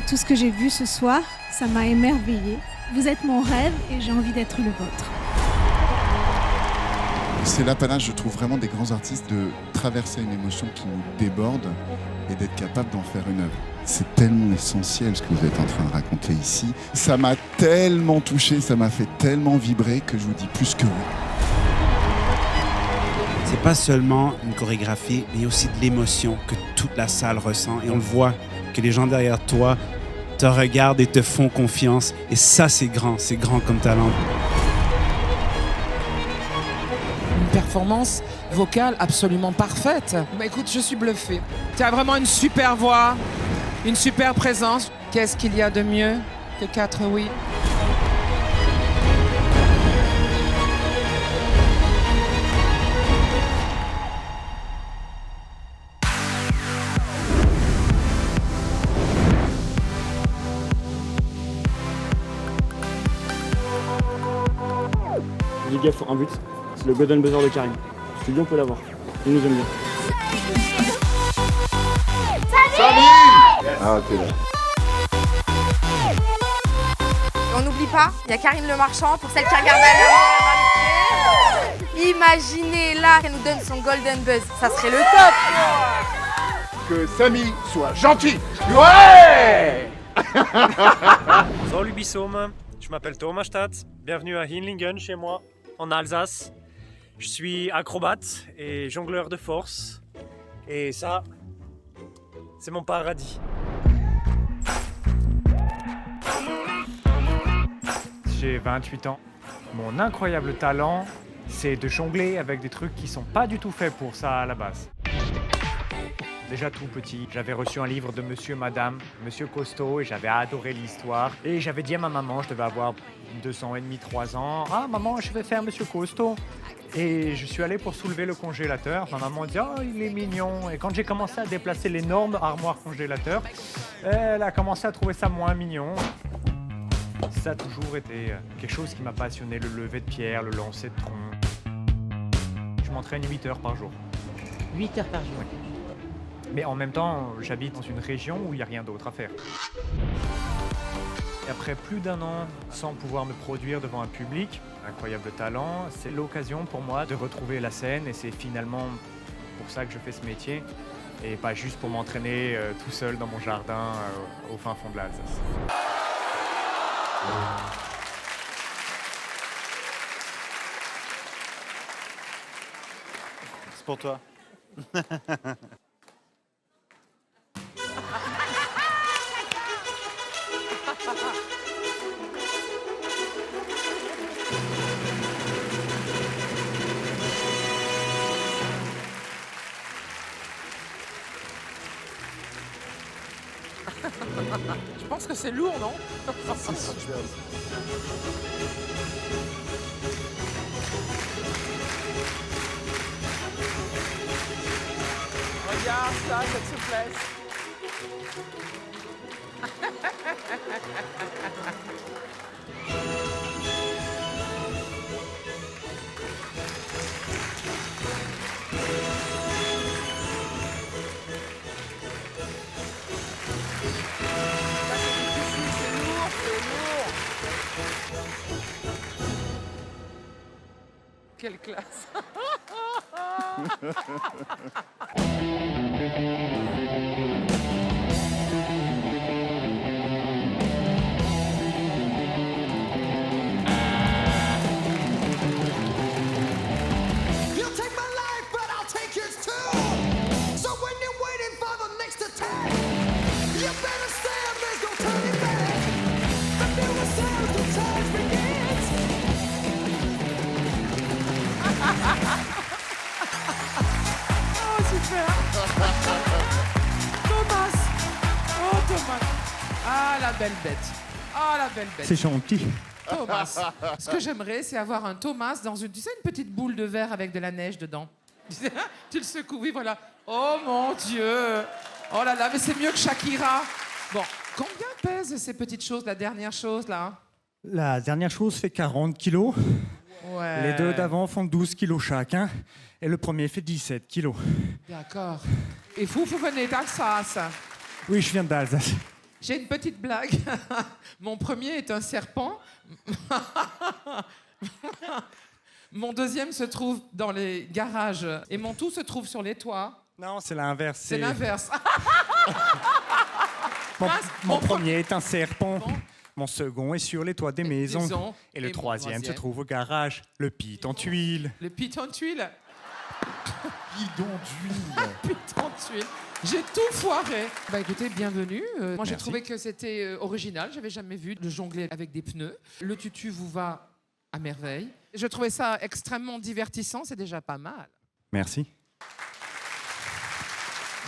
Tout ce que j'ai vu ce soir, ça m'a émerveillée. Vous êtes mon rêve et j'ai envie d'être le vôtre. C'est l'apanage, je trouve, vraiment des grands artistes de traverser une émotion qui nous déborde et d'être capable d'en faire une œuvre. C'est tellement essentiel ce que vous êtes en train de raconter ici. Ça m'a tellement touché, ça m'a fait tellement vibrer que je vous dis plus que oui. C'est pas seulement une chorégraphie, mais aussi de l'émotion que toute la salle ressent. Et on le voit, que les gens derrière toi te regardent et te font confiance. Et ça, c'est grand comme talent. Une performance vocale absolument parfaite. Bah écoute, je suis bluffée. Tu as vraiment une super voix, une super présence. Qu'est-ce qu'il y a de mieux que 4 oui? Les gars font un but, c'est le golden buzzer de Karim. Studio, on peut l'avoir. Il nous aime bien. Ah, t'es là. On n'oublie pas, il y a Karine Le Marchand pour celle qui regarde à l'heure. Imaginez là qu'elle nous donne son golden buzz, ça serait le top. Que Samy soit gentil. Ouais. Salut Bissaume, je m'appelle Thomas Stadt, bienvenue à Hinlingen chez moi, en Alsace. Je suis acrobate et jongleur de force. Et ça, c'est mon paradis. J'ai 28 ans. Mon incroyable talent, c'est de jongler avec des trucs qui sont pas du tout faits pour ça à la base. Déjà tout petit, j'avais reçu un livre de Monsieur Madame, Monsieur Costaud, et j'avais adoré l'histoire. Et j'avais dit à ma maman, je devais avoir 2 ans et demi, 3 ans, « Ah maman, je vais faire Monsieur Costaud ». Et je suis allé pour soulever le congélateur. Ma maman dit « Oh, il est mignon ». Et quand j'ai commencé à déplacer l'énorme armoire congélateur, elle a commencé à trouver ça moins mignon. Ça a toujours été quelque chose qui m'a passionné, le lever de pierre, le lancer de tronc. Je m'entraîne 8 heures par jour. 8 heures par jour. Oui. Mais en même temps, j'habite dans une région où il n'y a rien d'autre à faire. Et après plus d'1 an sans pouvoir me produire devant un public, incroyable talent, c'est l'occasion pour moi de retrouver la scène et c'est finalement pour ça que je fais ce métier et pas juste pour m'entraîner tout seul dans mon jardin au fin fond de l'Alsace. C'est pour toi. Je pense que c'est lourd, non? C'est super. Regarde ça, cette souplesse. Quelle classe. Oh, super. Thomas. Oh, Thomas. Ah, la belle bête. Ah, la belle bête. C'est gentil. Thomas. Ce que j'aimerais, c'est avoir un Thomas dans une, tu sais, une petite boule de verre avec de la neige dedans. Tu le secoues, oui, voilà. Oh, mon Dieu. Oh là là, mais c'est mieux que Shakira. Bon, combien pèsent ces petites choses, la dernière chose, là? La dernière chose fait 40 kilos. Ouais. Les deux d'avant font 12 kilos chacun. Et le premier fait 17 kilos. D'accord. Et vous venez d'Alsace? Oui, je viens d'Alsace. J'ai une petite blague. Mon premier est un serpent. Mon deuxième se trouve dans les garages. Et mon tout se trouve sur les toits. Non, c'est l'inverse. C'est l'inverse. Mon premier est un serpent. Bon. Mon second est sur les toits des maisons. Et le mon troisième se trouve au garage. Le pit en tuile. Le pit en tuile. Bidon d'huile. Pit en tuile. J'ai tout foiré. Bah écoutez, bienvenue. Moi j'ai Merci. trouvé que c'était original. J'avais jamais vu de jongler avec des pneus. Le tutu vous va à merveille. Je trouvais ça extrêmement divertissant. C'est déjà pas mal. Merci.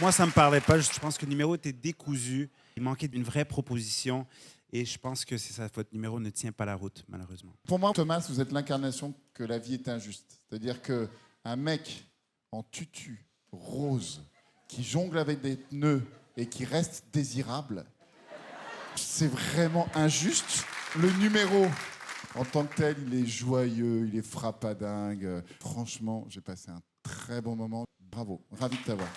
Moi, ça me parlait pas. Je pense que le numéro était décousu. Il manquait d'une vraie proposition. Et je pense que c'est ça, votre numéro ne tient pas la route, malheureusement. Pour moi, Thomas, vous êtes l'incarnation que la vie est injuste. C'est-à-dire qu'un mec en tutu rose qui jongle avec des pneus et qui reste désirable, c'est vraiment injuste. Le numéro, en tant que tel, il est joyeux, il est frappadingue. Franchement, j'ai passé un très bon moment. Bravo, ravi de t'avoir.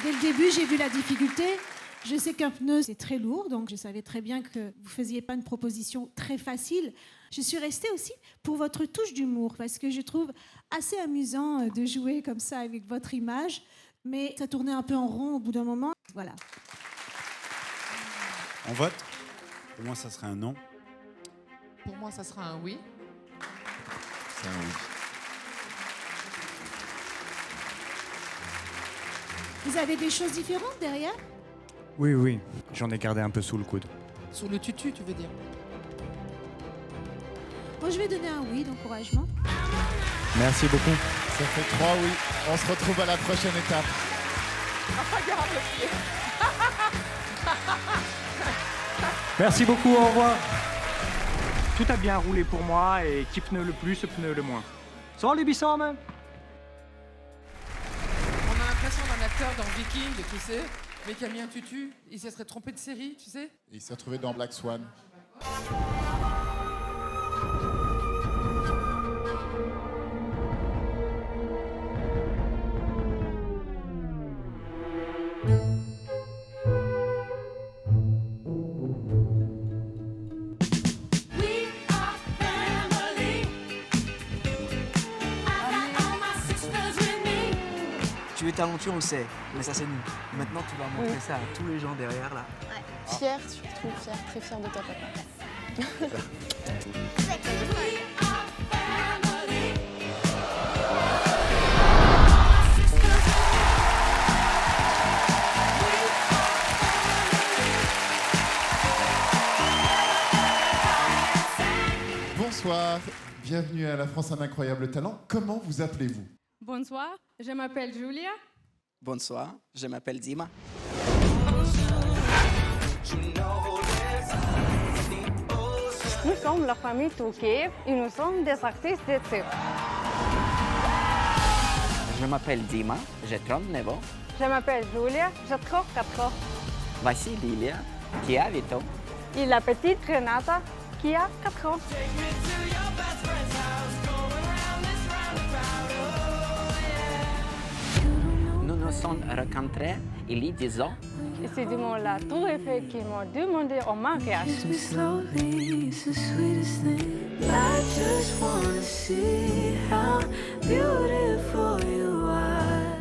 Dès le début, j'ai vu la difficulté. Je sais qu'un pneu, c'est très lourd, donc je savais très bien que vous ne faisiez pas une proposition très facile. Je suis restée aussi pour votre touche d'humour, parce que je trouve assez amusant de jouer comme ça avec votre image, mais ça tournait un peu en rond au bout d'un moment. Voilà. On vote? Pour moi, ça serait un non. Pour moi, ça sera un oui. C'est un oui. Vous avez des choses différentes derrière? Oui, oui. J'en ai gardé un peu sous le coude. Sous le tutu, tu veux dire? Bon, je vais donner un oui d'encouragement. Merci beaucoup. Ça fait 3 oui. On se retrouve à la prochaine étape. Regarde le pied. Merci beaucoup, au revoir. Tout a bien roulé pour moi et qui pneu le plus, pneu le moins. Salut, Bissam. On a l'impression d'un acteur dans Viking, tu sais, mais qui a mis un tutu. Il se serait trompé de série, tu sais. Et il s'est retrouvé dans Black Swan. Tu es talentueux, on le sait, mais ça c'est nous. Maintenant, tu vas montrer ça à tous les gens derrière là. Fière, surtout fière, très fière de toi, papa. Bonsoir, bienvenue à la France un incroyable talent. Comment vous appelez-vous? Bonsoir, je m'appelle Julia. Bonsoir, je m'appelle Dima. Nous sommes la famille Touquet et nous sommes des artistes de cirque. Je m'appelle Dima, j'ai 39 ans. Je m'appelle Julia, j'ai 34 ans. Voici Lilia, qui a 8 ans. Et la petite Renata, qui a 4 ans. Nous nous sommes rencontrés il y a 10 ans. Et c'est du monde là, tout est fait qu'ils m'ont demandé en mariage.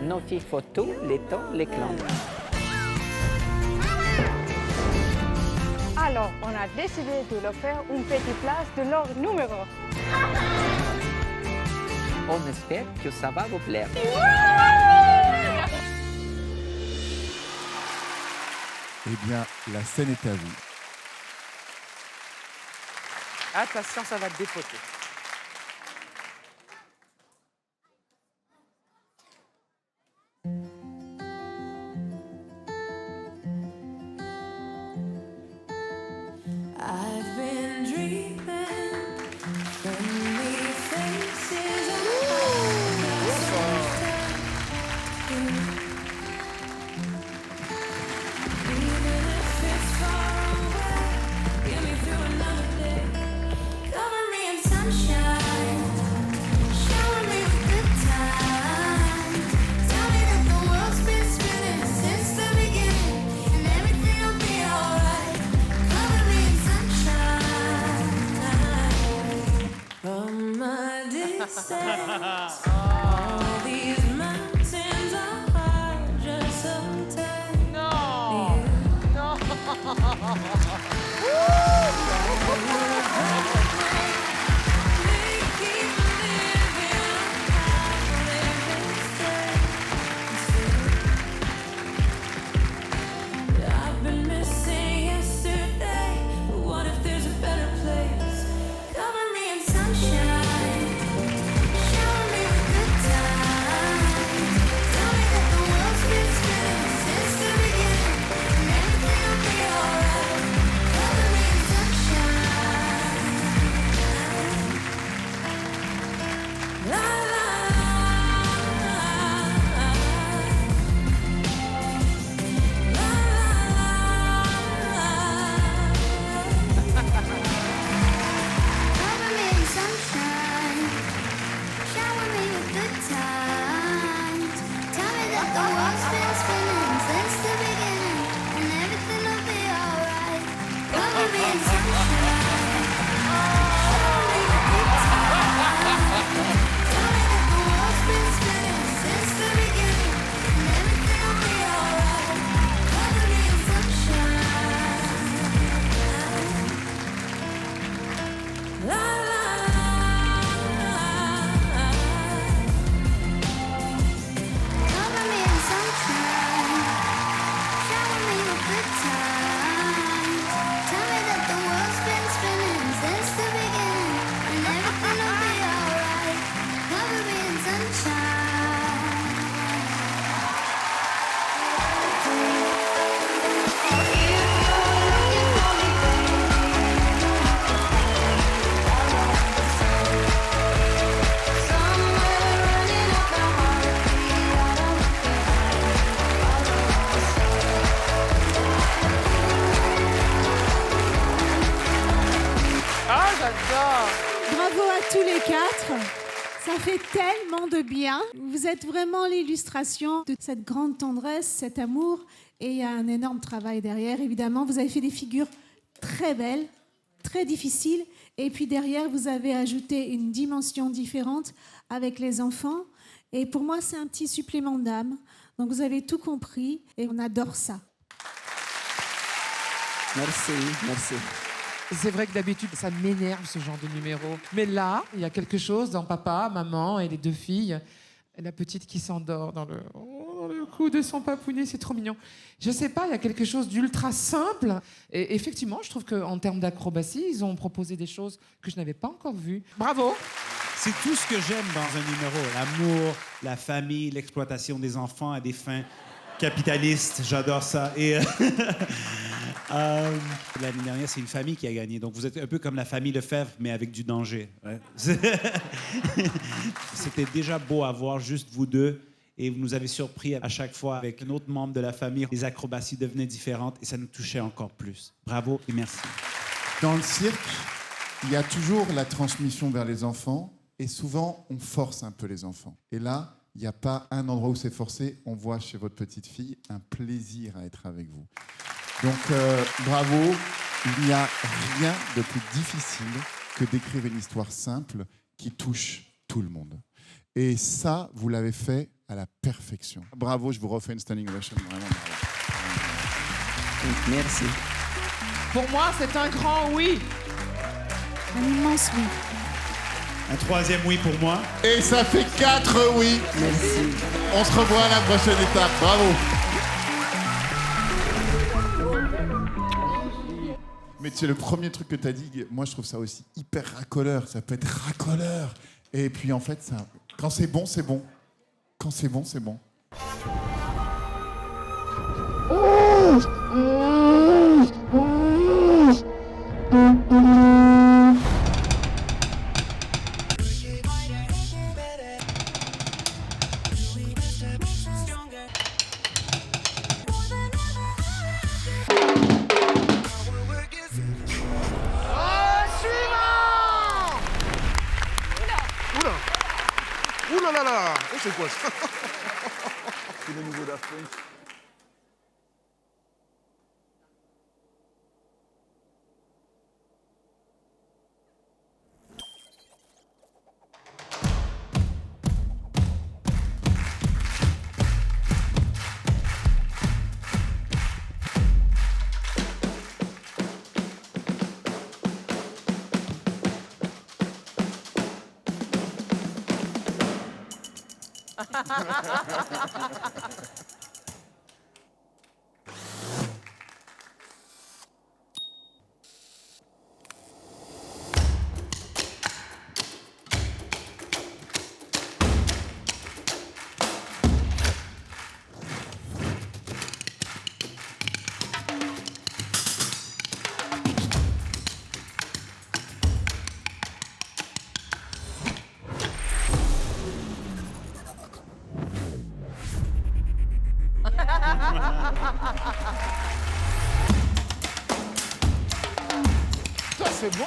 Nos filles font tout le temps les clans. Alors, on a décidé de leur faire une petite place de leur numéro. On espère que ça va vous plaire. Eh bien, la scène est à vous. Attention, ça va te défausser. Bravo à tous les quatre. Ça fait tellement de bien. Vous êtes vraiment l'illustration de cette grande tendresse, cet amour. Et il y a un énorme travail derrière, évidemment. Vous avez fait des figures très belles, très difficiles. Et puis derrière, vous avez ajouté une dimension différente avec les enfants. Et pour moi, c'est un petit supplément d'âme. Donc vous avez tout compris et on adore ça. Merci, merci. C'est vrai que d'habitude, ça m'énerve ce genre de numéro. Mais là, il y a quelque chose dans papa, maman et les deux filles. La petite qui s'endort dans le cou de son papounet, c'est trop mignon. Je sais pas, il y a quelque chose d'ultra simple. Et effectivement, je trouve qu'en termes d'acrobatie, ils ont proposé des choses que je n'avais pas encore vues. Bravo! C'est tout ce que j'aime dans un numéro. L'amour, la famille, l'exploitation des enfants à des fins capitalistes. J'adore ça. Et l'année dernière, c'est une famille qui a gagné. Donc, vous êtes un peu comme la famille Lefebvre, mais avec du danger. Ouais. C'était déjà beau à voir, juste vous deux. Et vous nous avez surpris à chaque fois avec un autre membre de la famille. Les acrobaties devenaient différentes et ça nous touchait encore plus. Bravo et merci. Dans le cirque, il y a toujours la transmission vers les enfants. Et souvent, on force un peu les enfants. Et là, il n'y a pas un endroit où c'est forcé. On voit chez votre petite fille un plaisir à être avec vous. Donc, bravo. Il n'y a rien de plus difficile que d'écrire une histoire simple qui touche tout le monde. Et ça, vous l'avez fait à la perfection. Bravo, je vous refais une standing ovation. Vraiment bravo. Merci. Pour moi, c'est un grand oui. Un immense oui. Un troisième oui pour moi. Et ça fait 4 oui. Merci. On se revoit à la prochaine étape. Bravo. Mais tu sais, le premier truc que tu as dit, moi je trouve ça aussi hyper racoleur. Ça peut être racoleur. Et puis en fait, ça, quand c'est bon, c'est bon. Quand c'est bon, c'est bon. Ouh là là là! Oh, c'est quoi ça? C'est le nouveau Daft Punk. Ça, c'est bon.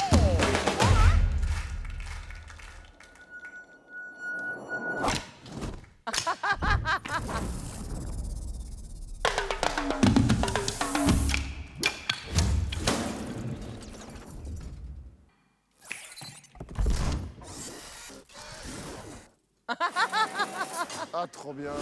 Ah, trop bien.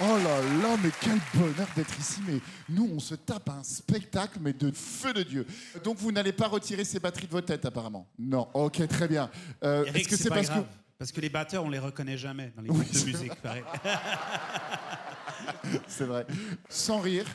Oh là là, mais quel bonheur d'être ici. Mais nous, on se tape un spectacle, mais de feu de Dieu. Donc, vous n'allez pas retirer ces batteries de vos têtes, apparemment? Non. Ok, très bien. Eric, Est-ce que c'est pas parce grave, que... Parce que les batteurs, on les reconnaît jamais dans les Oui, groupes de c'est musique, pareil. C'est vrai. Sans rire,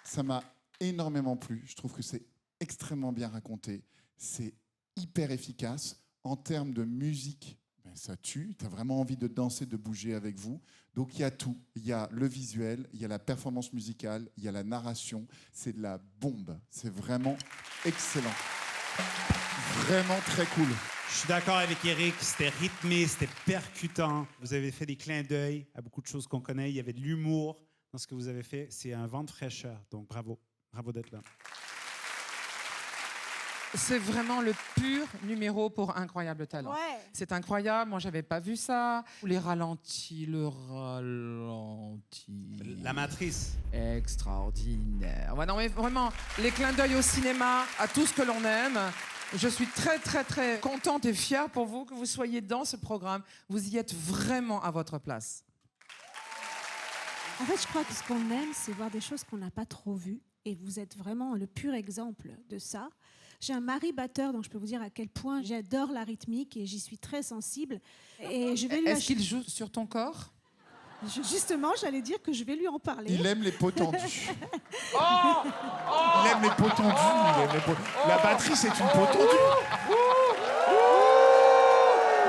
ça m'a énormément plu. Je trouve que c'est extrêmement bien raconté. C'est hyper efficace. En termes de musique, ben, ça tue. Tu as vraiment envie de danser, de bouger avec vous. Donc il y a tout. Il y a le visuel, il y a la performance musicale, il y a la narration. C'est de la bombe. C'est vraiment excellent. Vraiment très cool. Je suis d'accord avec Eric, c'était rythmé, c'était percutant. Vous avez fait des clins d'œil à beaucoup de choses qu'on connaît. Il y avait de l'humour dans ce que vous avez fait. C'est un vent de fraîcheur. Donc bravo. Bravo d'être là. C'est vraiment le pur numéro pour Incroyable Talent. Ouais. C'est incroyable, moi j'avais pas vu ça. Les ralentis, le ralenti. La matrice. Extraordinaire. Ouais, non mais vraiment, les clins d'œil au cinéma, à tout ce que l'on aime. Je suis très très très contente et fière pour vous que vous soyez dans ce programme. Vous y êtes vraiment à votre place. En fait, je crois que ce qu'on aime, c'est voir des choses qu'on n'a pas trop vues. Et vous êtes vraiment le pur exemple de ça. J'ai un mari batteur, donc je peux vous dire à quel point j'adore la rythmique et j'y suis très sensible. Et je vais lui Est-ce qu'il joue sur ton corps? Justement, j'allais dire que je vais lui en parler. Il aime les peaux tendues. Il aime les peaux tendues. Il aime les peaux... La batterie, c'est une peau tendue.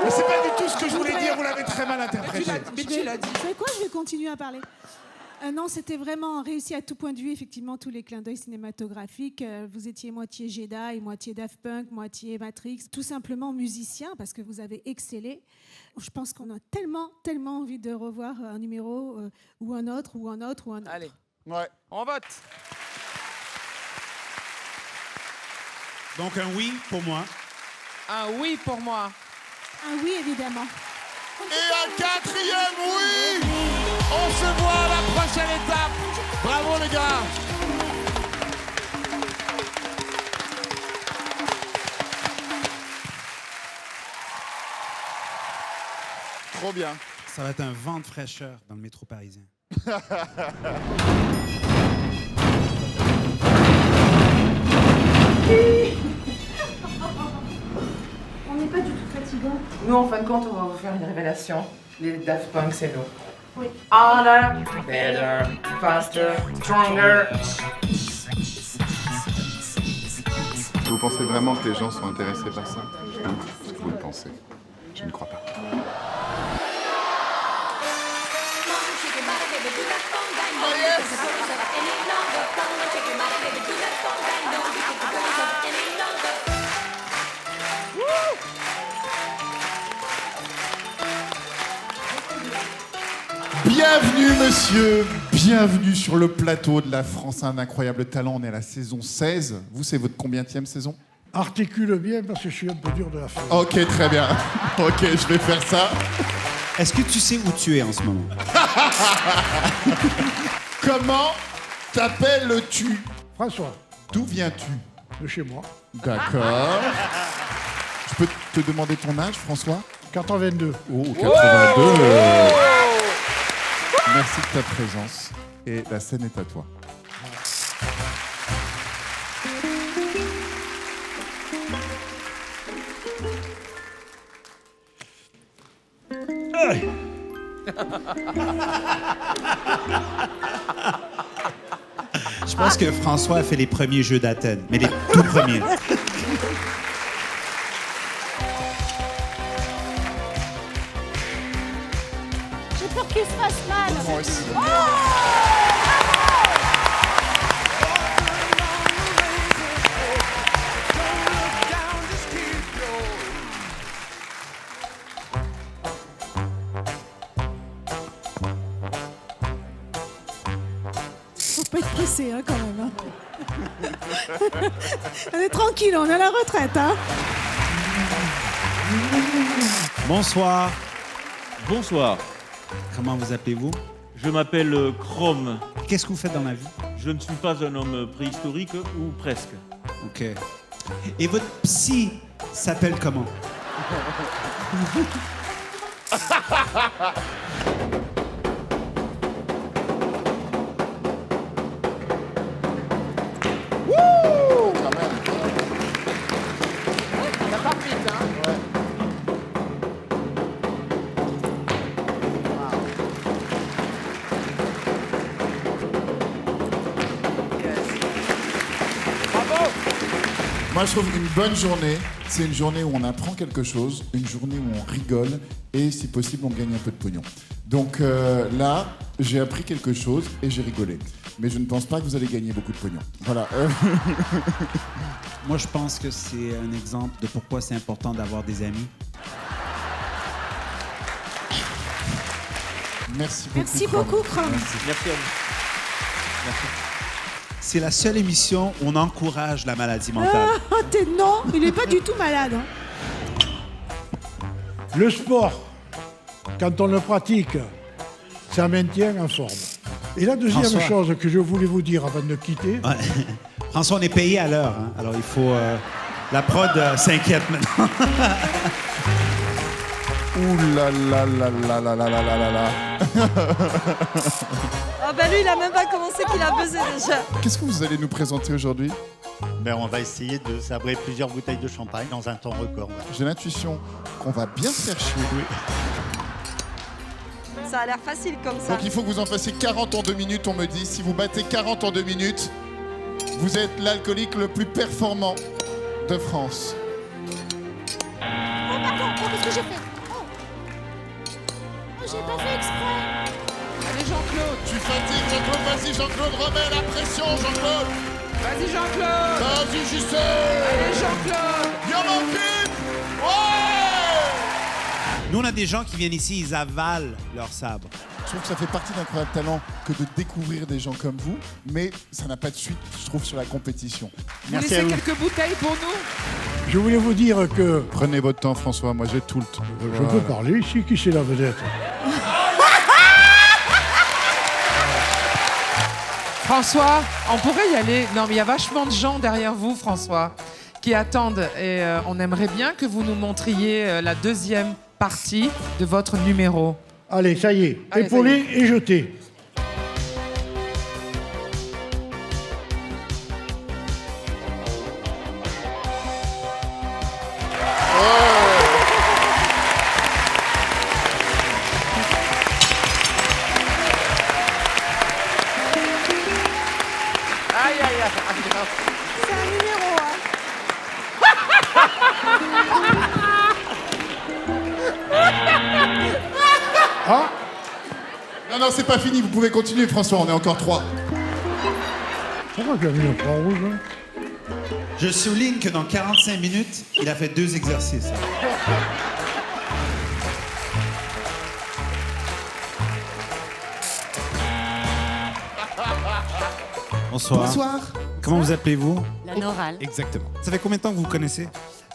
Mais c'est pas du tout ce que je voulais dire. Vous l'avez très mal interprété. Mais tu l'as dit. Vous savez quoi? Je vais continuer à parler. Non, c'était vraiment réussi à tout point de vue, effectivement, tous les clins d'œil cinématographiques. Vous étiez moitié Jedi, moitié Daft Punk, moitié Matrix, tout simplement musicien, parce que vous avez excellé. Je pense qu'on a tellement envie de revoir un numéro ou un autre, ou un autre, ou un autre. Allez, Ouais. on vote. Donc un oui pour moi. Un oui pour moi. Ah oui, évidemment. Et un quatrième oui. On se voit à la prochaine étape. Bravo les gars. Trop bien. Ça va être un vent de fraîcheur dans le métro parisien. On n'est pas du tout fatigant. Nous, en fin de compte, on va vous faire une révélation. Les Daft Punk, c'est nous. Oui. Harder, better, faster, stronger. Vous pensez vraiment que les gens sont intéressés par ça? Est-ce que vous le pensez? Je ne crois pas. Bienvenue monsieur, bienvenue sur le plateau de la France a un incroyable talent. On est à la saison 16. Vous, c'est votre combienième saison? Articule bien parce que je suis un peu dur de la feuille. Ok, très bien. Ok, je vais faire ça. Est-ce que tu sais où tu es en ce moment? Comment t'appelles-tu? François, D'où viens-tu? de chez moi. D'accord. Je peux te demander ton âge, François? 82. Oh, 82. Merci de ta présence. Et la scène est à toi. Je pense que François a fait les premiers Jeux d'Athènes, mais les tout premiers. J'ai peur qu'il se fasse mal. Moi aussi. Faut pas être pressé, hein, quand même. Hein. On est tranquille, on est à la retraite. Hein. Bonsoir. Bonsoir, Comment vous appelez-vous? je m'appelle Chrome. Qu'est-ce que vous faites dans la vie? Je ne suis pas un homme préhistorique ou presque. OK. Et votre psy s'appelle comment? Ça part vite, hein. Moi, je trouve une bonne journée, c'est une journée où on apprend quelque chose, une journée où on rigole et, si possible, on gagne un peu de pognon. Donc là, j'ai appris quelque chose et j'ai rigolé. Mais je ne pense pas que vous allez gagner beaucoup de pognon. Voilà. Moi, je pense que c'est un exemple de pourquoi c'est important d'avoir des amis. Merci beaucoup. Merci Chrome. beaucoup, Chrome. Merci à vous. C'est la seule émission où on encourage la maladie mentale. Non, il n'est pas du tout malade. Hein. Le sport, quand on le pratique, ça maintient en forme. Et la deuxième François. chose que je voulais vous dire avant de quitter, Ouais. François, on est payé à l'heure, hein? Alors il faut... la prod s'inquiète maintenant. Ouh là là là là là là là là là là. Ah bah lui, il a même pas commencé qu'il a buzzé déjà. Qu'est-ce que vous allez nous présenter aujourd'hui? On va essayer de sabrer plusieurs bouteilles de champagne dans un temps record. J'ai l'intuition qu'on va bien se faire chier. Ça a l'air facile comme ça. Donc il faut que vous en fassiez 40 en 2 minutes, on me dit. Si vous battez 40 en 2 minutes, vous êtes l'alcoolique le plus performant de France. Oh, pardon, qu'est-ce que j'ai fait? Oh, j'ai pas fait exprès. Allez, Jean-Claude. Tu fatigues, Jean-Claude. Vas-y, Jean-Claude, remets la pression, Jean-Claude. Vas-y, Jean-Claude. Vas-y, Justin. Allez, Jean-Claude. Viens, mon fils. Ouais. Nous, on a des gens qui viennent ici, ils avalent leur sabre. Je trouve que ça fait partie d'Incroyable Talent que de découvrir des gens comme vous, mais ça n'a pas de suite, je trouve, sur la compétition. Vous laissez quelques bouteilles pour nous? je voulais vous dire que... Prenez votre temps, François, moi j'ai tout le temps. Je peux parler ici, qui c'est la vedette? François, on pourrait y aller. Non, mais il y a vachement de gens derrière vous, François, qui attendent. Et on aimerait bien que vous nous montriez la deuxième partie de votre numéro. Allez, ça y est, Allez, épaulé et jeté. Aïe, aïe, aïe. C'est un numéro, hein. Ah non, non, c'est pas fini, vous pouvez continuer, François, on est encore 3. Pourquoi tu as mis un point rouge, hein? Je souligne que dans 45 minutes, il a fait 2 exercices. Bonsoir. Bonsoir. Comment vous appelez-vous? La Norale. Exactement. Ça fait combien de temps que vous vous connaissez?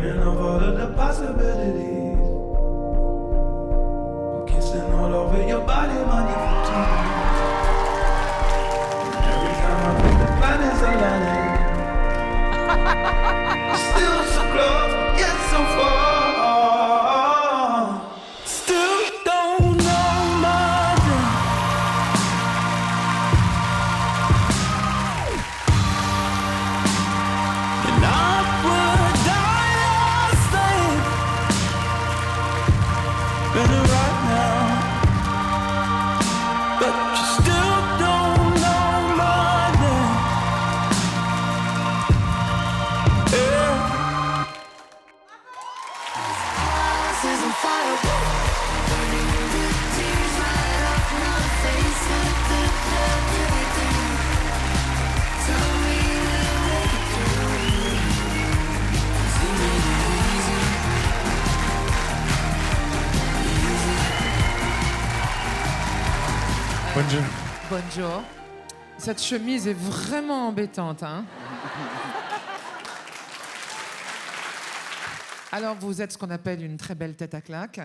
dreaming of all of the possibilities. I'm kissing all over your body, money for time. Every time I think the planets aligning, still so close, yet so far. Still don't know my name. And I would die or stay better right now. But you still don't know my name. Yeah. Says I'm fire. Burning the tears right off my face. What the hell did we do? Tell me to make it through. 'Cause you made it easy. Bonjour. Bonjour. Cette chemise est vraiment embêtante, hein? Alors, vous êtes ce qu'on appelle une très belle tête à claque.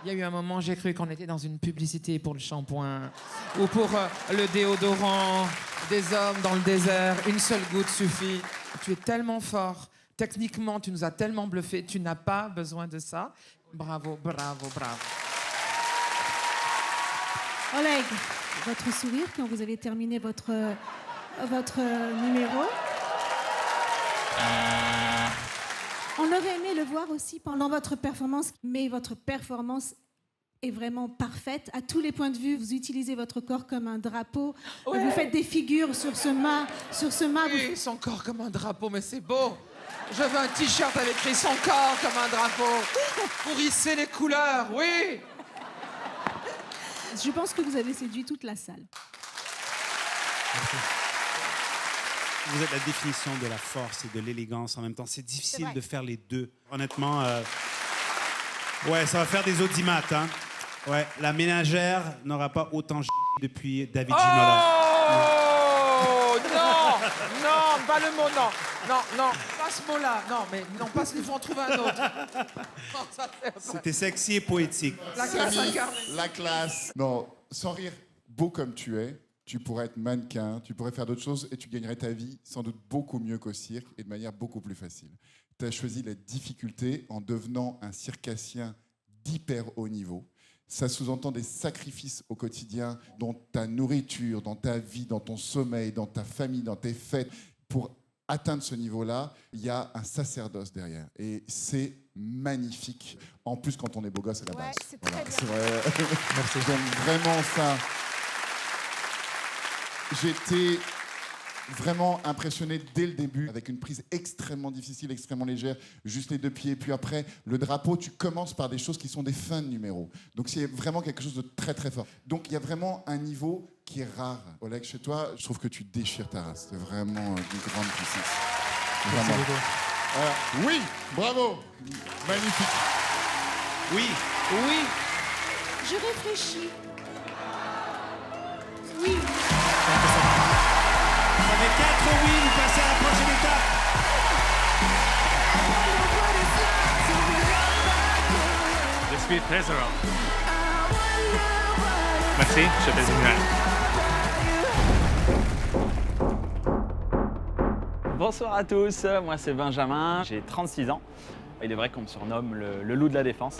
Il y a eu un moment, j'ai cru qu'on était dans une publicité pour le shampoing ou pour le déodorant des hommes dans le désert. Une seule goutte suffit. Tu es tellement fort. Techniquement, tu nous as tellement bluffé. Tu n'as pas besoin de ça. Bravo, bravo, bravo. Oleg, votre sourire quand vous avez terminé votre numéro. On aurait aimé le voir aussi pendant votre performance, mais votre performance est vraiment parfaite. À tous les points de vue, vous utilisez votre corps comme un drapeau. Ouais. Vous faites des figures sur ce mât. Oui, son corps comme un drapeau, mais c'est beau. Je veux un t-shirt avec écrit son corps comme un drapeau. Pour hisser les couleurs, oui. Je pense que vous avez séduit toute la salle. Vous êtes la définition de la force et de l'élégance en même temps. C'est difficile de faire les deux. Honnêtement, ouais, ça va faire des audimat, hein. Ouais, la ménagère n'aura pas autant depuis David Ginola. Oh non, non, pas le mot, non, non, non, pas ce mot-là, non, mais non, pas ce qu'il faut en trouver un autre. Non, ça, C'était sexy et poétique. La classe incarnée. La classe. Non, sans rire, beau comme tu es, tu pourrais être mannequin, tu pourrais faire d'autres choses et tu gagnerais ta vie sans doute beaucoup mieux qu'au cirque et de manière beaucoup plus facile. Tu as choisi la difficulté en devenant un circassien d'hyper haut niveau. Ça sous-entend des sacrifices au quotidien dans ta nourriture, dans ta vie, dans ton sommeil, dans ta famille, dans tes fêtes. Pour atteindre ce niveau-là, il y a un sacerdoce derrière. Et c'est magnifique. En plus, quand on est beau gosse à la base. c'est Voilà, très c'est bien. vrai. Merci. Donc vraiment ça. J'étais vraiment impressionné dès le début, avec une prise extrêmement difficile, extrêmement légère, juste les deux pieds. Puis après, le drapeau, tu commences par des choses qui sont des fins de numéro. Donc c'est vraiment quelque chose de très très fort. Donc il y a vraiment un niveau qui est rare. Oleg, chez toi, je trouve que tu déchires ta race. C'est vraiment d'une grande puissance. Vraiment. Oui, bravo. Magnifique. Oui. Oui. Je réfléchis. Oui. Avec 4 oui, vous passez à la prochaine étape. Je suis très heureux. Merci, c'était génial. Bonsoir à tous, moi c'est Benjamin, j'ai 36 ans. Il est vrai qu'on me surnomme le loup de la défense.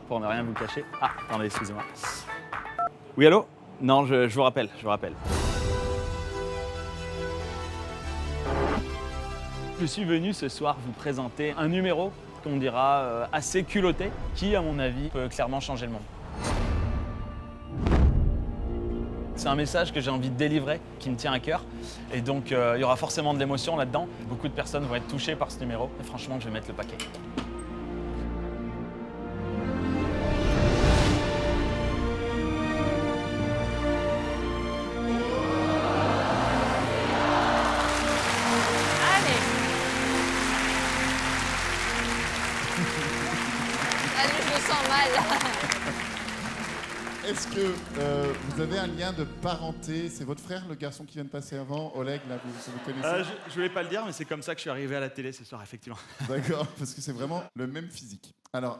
Pour ne rien vous cacher. Ah, attendez, excusez-moi. Oui, allô? Non, je vous rappelle, je vous rappelle. Je suis venu ce soir vous présenter un numéro qu'on dira assez culotté, qui, à mon avis, peut clairement changer le monde. C'est un message que j'ai envie de délivrer, qui me tient à cœur. Et donc, il y aura forcément de l'émotion là-dedans. Beaucoup de personnes vont être touchées par ce numéro. Et franchement, je vais mettre le paquet. Allez, je me sens mal. Est-ce que vous avez un lien de parenté? C'est votre frère, le garçon qui vient de passer avant, Oleg, là, vous connaissez? Je voulais pas le dire, mais c'est comme ça que je suis arrivé à la télé ce soir, effectivement. D'accord, parce que c'est vraiment le même physique. Alors,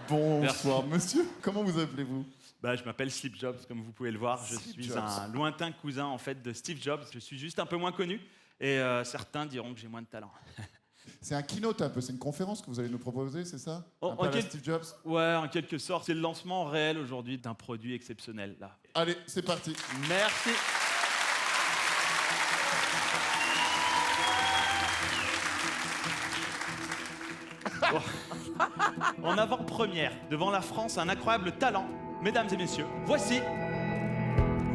bonsoir, monsieur. Comment vous appelez-vous? Je m'appelle Steve Jobs, comme vous pouvez le voir. Je suis un lointain cousin en fait de Steve Jobs. Je suis juste un peu moins connu et certains diront que j'ai moins de talent. C'est un keynote un peu, c'est une conférence que vous allez nous proposer, c'est ça? Un peu à la Steve Jobs? Ouais, en quelque sorte. C'est le lancement réel aujourd'hui d'un produit exceptionnel. Là. Allez, c'est parti. Merci. En avant-première, devant la France, un incroyable talent. Mesdames et messieurs, voici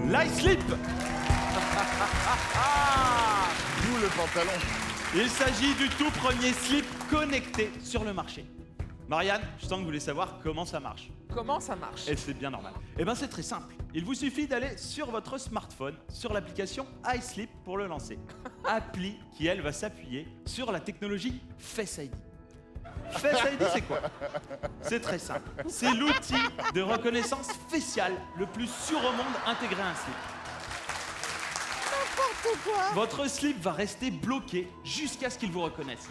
l'iSlip. D'où le pantalon. Il s'agit du tout premier slip connecté sur le marché. Marianne, je sens que vous voulez savoir comment ça marche. Comment ça marche? Et c'est bien normal. Eh bien, c'est très simple. Il vous suffit d'aller sur votre smartphone, sur l'application iSlip pour le lancer. Appli qui, elle, va s'appuyer sur la technologie Face ID. Face ID, c'est quoi? C'est très simple. C'est l'outil de reconnaissance faciale le plus sûr au monde intégré à un slip. N'importe quoi. Votre slip va rester bloqué jusqu'à ce qu'il vous reconnaisse.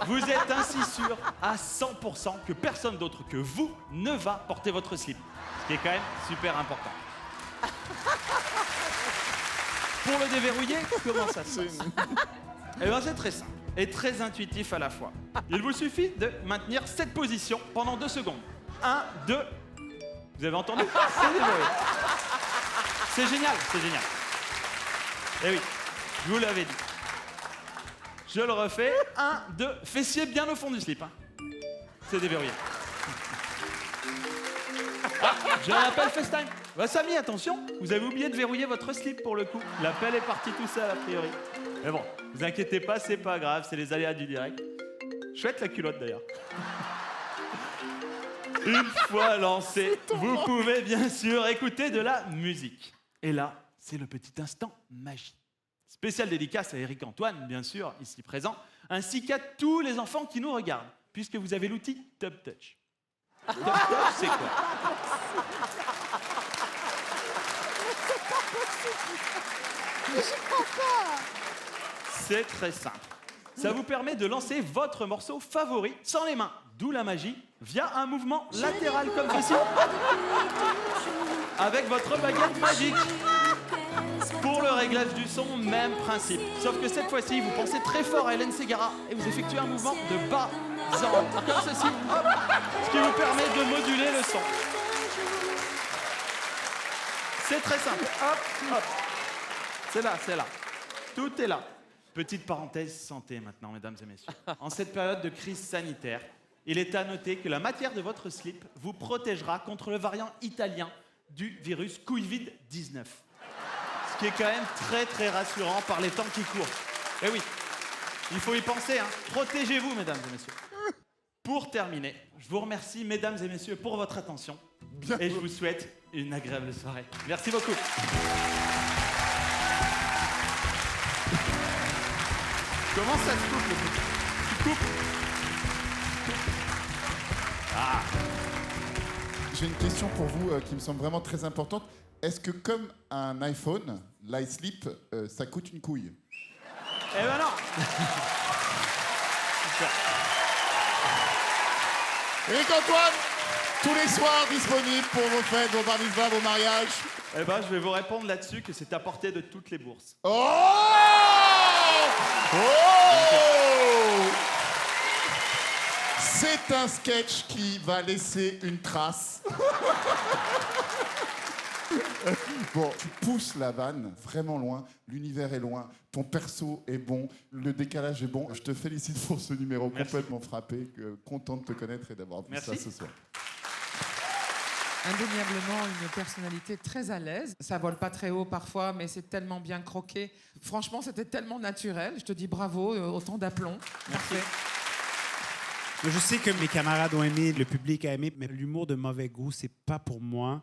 Vous êtes ainsi sûr à 100% que personne d'autre que vous ne va porter votre slip. Ce qui est quand même super important. Pour le déverrouiller, comment ça se passe? Eh bien, c'est très simple et très intuitif à la fois. Il vous suffit de maintenir cette position pendant 2 secondes. 1, 2. Vous avez entendu? C'est déverrouillé. C'est génial, c'est génial. Eh oui, je vous l'avais dit. Je le refais. 1, 2. Fessier bien au fond du slip. Hein. C'est déverrouillé. Ah, j'ai un appel FaceTime. Samy, attention, vous avez oublié de verrouiller votre slip pour le coup. L'appel est parti tout seul a priori. Mais bon, vous inquiétez pas, c'est pas grave, c'est les aléas du direct. Chouette la culotte d'ailleurs. Une fois lancé, vous pouvez bien sûr écouter de la musique. Et là, c'est le petit instant magie. Spéciale dédicace à Eric Antoine, bien sûr, ici présent, ainsi qu'à tous les enfants qui nous regardent, puisque vous avez l'outil Top Touch. Top Touch, c'est quoi? Je crois pas. C'est très simple. Ça vous permet de lancer votre morceau favori sans les mains, d'où la magie, via un mouvement latéral comme ceci, avec votre baguette magique. Pour le réglage du son, même principe. Sauf que cette fois-ci, vous pensez très fort à Hélène Ségara et vous effectuez un mouvement de bas en haut, comme ceci, hop, ce qui vous permet de moduler le son. C'est très simple. Hop, hop. C'est là, c'est là. Tout est là. Petite parenthèse santé maintenant, mesdames et messieurs. En cette période de crise sanitaire, il est à noter que la matière de votre slip vous protégera contre le variant italien du virus Covid-19. Ce qui est quand même très très rassurant par les temps qui courent. Eh oui, il faut y penser, hein. Protégez-vous, mesdames et messieurs. Pour terminer, je vous remercie, mesdames et messieurs, pour votre attention. Et je vous souhaite une agréable soirée. Merci beaucoup. Comment ça se coupe, le petit? Tu coupes? Ah. J'ai une question pour vous qui me semble vraiment très importante. Est-ce que comme un iPhone, l'iSlip, ça coûte une couille? Eh ben non. Eric Antoine, tous les soirs disponible pour vos fêtes, vos bar mitzvahs, vos mariages. Eh ben, je vais vous répondre là-dessus que c'est à portée de toutes les bourses. Oh! Oh! C'est un sketch qui va laisser une trace. Bon, tu pousses la vanne vraiment loin, l'univers est loin, ton perso est bon, le décalage est bon. Je te félicite pour ce numéro. Merci. Complètement frappé, content de te connaître et d'avoir vu ça ce soir. Indéniablement une personnalité très à l'aise. Ça vole pas très haut parfois, mais c'est tellement bien croqué. Franchement, c'était tellement naturel. Je te dis bravo, autant d'aplomb. Parfait. Je sais que mes camarades ont aimé, le public a aimé, mais l'humour de mauvais goût, c'est pas pour moi.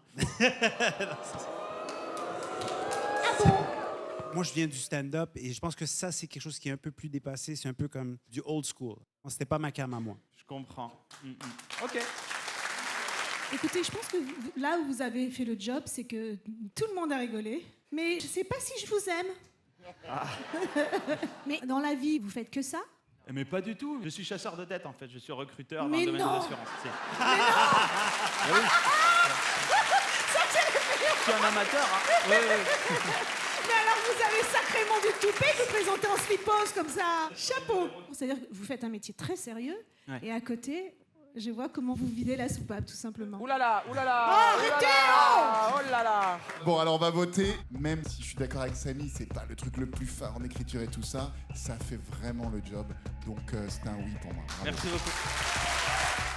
Moi, je viens du stand-up et je pense que ça, c'est quelque chose qui est un peu plus dépassé. C'est un peu comme du old school. C'était pas ma cam à moi. Je comprends. OK. Écoutez, je pense que là où vous avez fait le job, c'est que tout le monde a rigolé. Mais je sais pas si je vous aime. Mais dans la vie, vous faites que ça? Mais pas du tout. Je suis chasseur de tête en fait. Je suis recruteur dans Mais le domaine non. de l'assurance. Si. Mais non. Ah oui. Ça, c'est le meilleur. Je suis un amateur. Hein. Ouais. Mais alors, vous avez sacrément du toupet de vous présenter en slip-pose comme ça. Chapeau. C'est-à-dire que vous faites un métier très sérieux. Ouais. Et à côté, je vois comment vous videz la soupape, tout simplement. Ouh là là, ouh là là. Oh, arrêtez, oh là là. Bon, alors on va voter. Même si je suis d'accord avec Samy, c'est pas le truc le plus fort en écriture et tout ça, ça fait vraiment le job. Donc c'est un oui pour moi. Bravo. Merci beaucoup.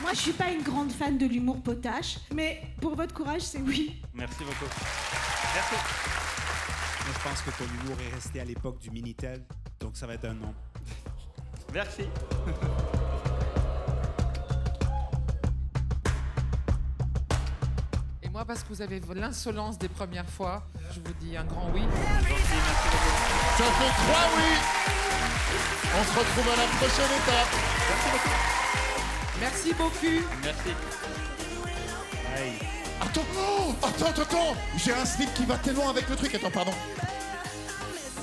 Moi, je suis pas une grande fan de l'humour potache, mais pour votre courage, c'est oui. Merci beaucoup. Merci. Moi, je pense que ton humour est resté à l'époque du Minitel, donc ça va être un non. Merci. Et moi, parce que vous avez l'insolence des premières fois, je vous dis un grand oui. Ça fait 3 oui. On se retrouve à la prochaine étape. Merci beaucoup. Merci beaucoup. Merci. Attends, oh, attends. J'ai un slip qui va tellement avec le truc. Attends, pardon.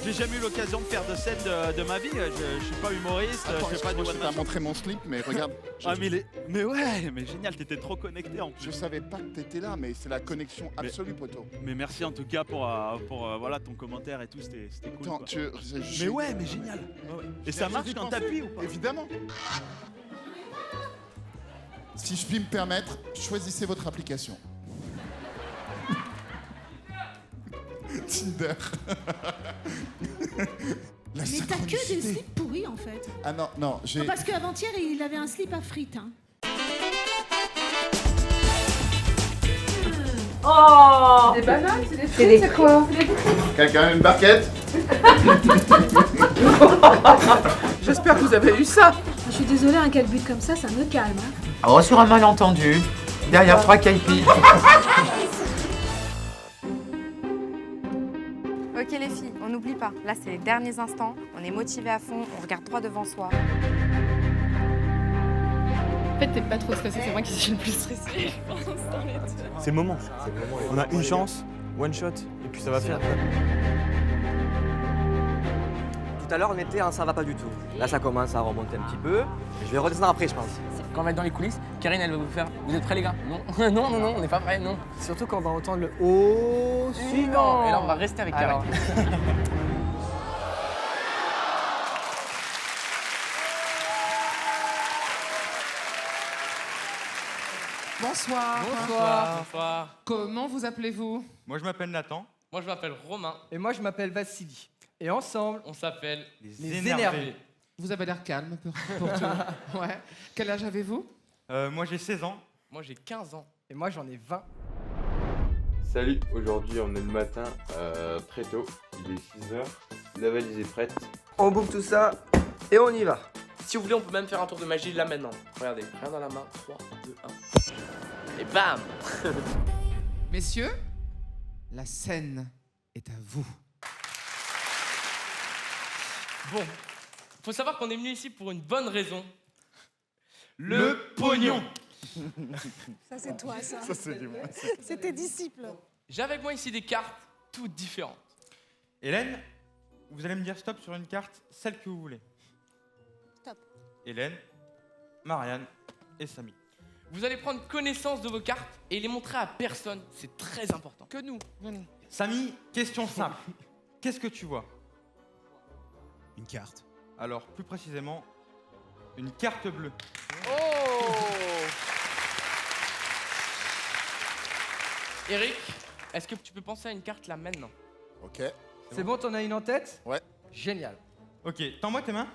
J'ai jamais eu l'occasion de faire de scène de ma vie. Je suis pas humoriste. Attends, je fais pas du je one t'ai man show. montré mon slip, mais regarde. Ah mais ouais, mais génial, t'étais trop connecté en plus. Je savais pas que t'étais là, mais c'est la connexion absolue, poteau. Mais merci en tout cas pour voilà, ton commentaire et tout, c'était cool. Attends, quoi. Mais ouais, mais génial. Ouais. Et ça marche quand t'appuies ou pas? Évidemment. Si je puis me permettre, choisissez votre application. Tinder. La Mais t'as que des synchronicité. slips pourris, en fait. Ah non, j'ai... Parce qu'avant-hier, il avait un slip à frites. Hein. Oh. Des bananes, c'est des C'est des- c'est quoi? Quelqu'un a une barquette? J'espère que vous avez eu ça. Je suis désolée, un calbut comme ça me calme. Hein. Oh, sur un malentendu. Derrière 3 caipis. Ok les filles, on n'oublie pas. Là, c'est les derniers instants. On est motivé à fond. On regarde droit devant soi. En fait, t'es pas trop stressée, c'est moi qui suis le plus stressée. C'est le moment. On a une chance, one shot, et puis ça va faire. Tout à l'heure, on était un ça va pas du tout. Là, ça commence à remonter un petit peu. Je vais redescendre après, je pense. Quand on va être dans les coulisses, Karine, elle va vous faire. Vous êtes prêts, les gars? Non, non, on n'est pas prêts, non. Surtout quand on va entendre le oh suivant. Et là, on va rester avec Karine. Bonsoir. Bonsoir. Comment vous appelez-vous? Moi je m'appelle Nathan. Moi, je m'appelle Romain. Et moi, je m'appelle Vassili. Et ensemble, On s'appelle les énervés. Vous avez l'air calme pour tout. Ouais. Quel âge avez-vous? Moi j'ai 16 ans. Moi, j'ai 15 ans. Et moi, j'en ai 20. Salut, aujourd'hui on est le matin très tôt, il est 6h, la valise est prête. On boucle tout ça et on y va. Si vous voulez, on peut même faire un tour de magie là maintenant. Regardez, rien dans la main. 3, 2, 1. Et bam. Messieurs, la scène est à vous. Bon, faut savoir qu'on est venu ici pour une bonne raison. Le pognon. Ça, c'est toi, ça. Ça, c'est du moi. C'est tes disciples. J'ai avec moi ici des cartes toutes différentes. Hélène, vous allez me dire stop sur une carte, celle que vous voulez. Stop. Hélène, Marianne et Samy. Vous allez prendre connaissance de vos cartes et les montrer à personne. C'est très important. Que nous. Samy, question simple. Qu'est-ce que tu vois? Une carte. Alors, plus précisément, une carte bleue. Oh! Eric, est-ce que tu peux penser à une carte là maintenant? Ok. C'est bon, t'en as une en tête? Ouais. Génial. Ok, tends-moi tes mains.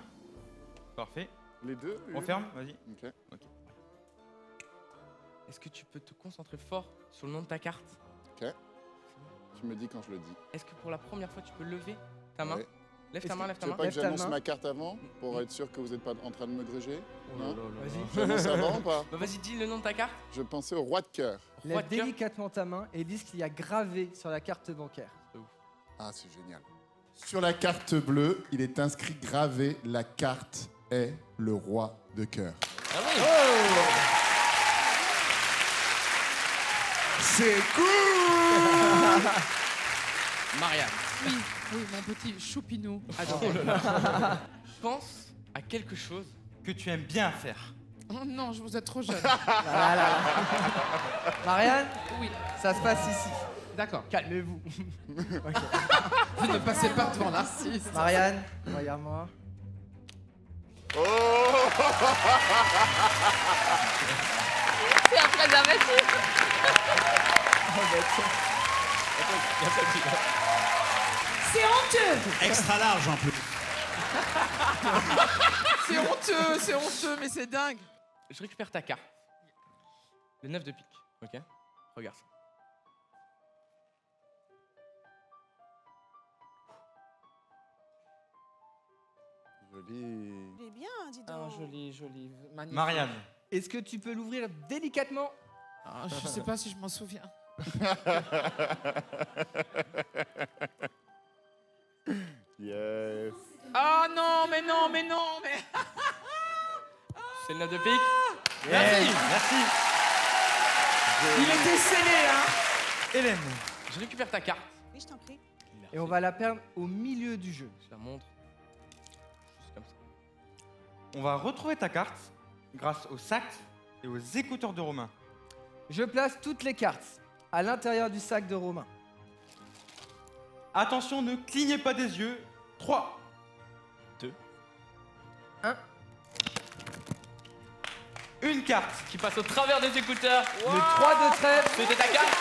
Parfait. Les deux? On ferme, vas-y. Ok. Est-ce que tu peux te concentrer fort sur le nom de ta carte? Ok. Tu me dis quand je le dis. Est-ce que pour la première fois, tu peux lever ta main? Ouais. Lève ta main, lève ta Tu veux main. pas que Lève ta j'annonce main. ma carte avant pour être sûr que vous n'êtes pas en train de me gruger? Non. Vas-y. J'annonce avant ou pas? Bah, vas-y, dis le nom de ta carte. Je pensais au roi de cœur. Lève Roi de cœur. délicatement ta main et dis ce qu'il y a gravé sur la carte bancaire. Ah, c'est génial. Sur la carte bleue, il est inscrit gravé, la carte est le roi de cœur. Ah oui. C'est cool. Marianne. Oui, oui, mon petit choupinou. Adoré. Pense à quelque chose que tu aimes bien faire. Oh non, je vous êtes trop jeune. Marianne, Oui, ça se passe ici. d'accord. Calmez-vous. Ne passez pas devant l'artiste. Marianne, regarde-moi. C'est un préservatif. C'est honteux. Extra large en plus. C'est honteux, mais c'est dingue. Je récupère ta carte. Le 9 de pique, ok? Regarde ça. Joli. Il est bien, dis donc. Ah, joli, magnifique. Marianne, est-ce que tu peux l'ouvrir délicatement? Ah, je sais pas si je m'en souviens. Yes. Ah non, mais... C'est le 9 de pique. Merci. Merci. Il était scellé, hein. Hélène, Je récupère ta carte. Oui, je t'en prie. et on va la perdre au milieu du jeu. Je la montre. Juste comme ça. On va retrouver ta carte grâce au sac et aux écouteurs de Romain. Je place toutes les cartes à l'intérieur du sac de Romain. Attention, ne clignez pas des yeux. 3, 2, 1. Une carte. Qui passe au travers des écouteurs. Le 3 de trèfle. C'était ta carte.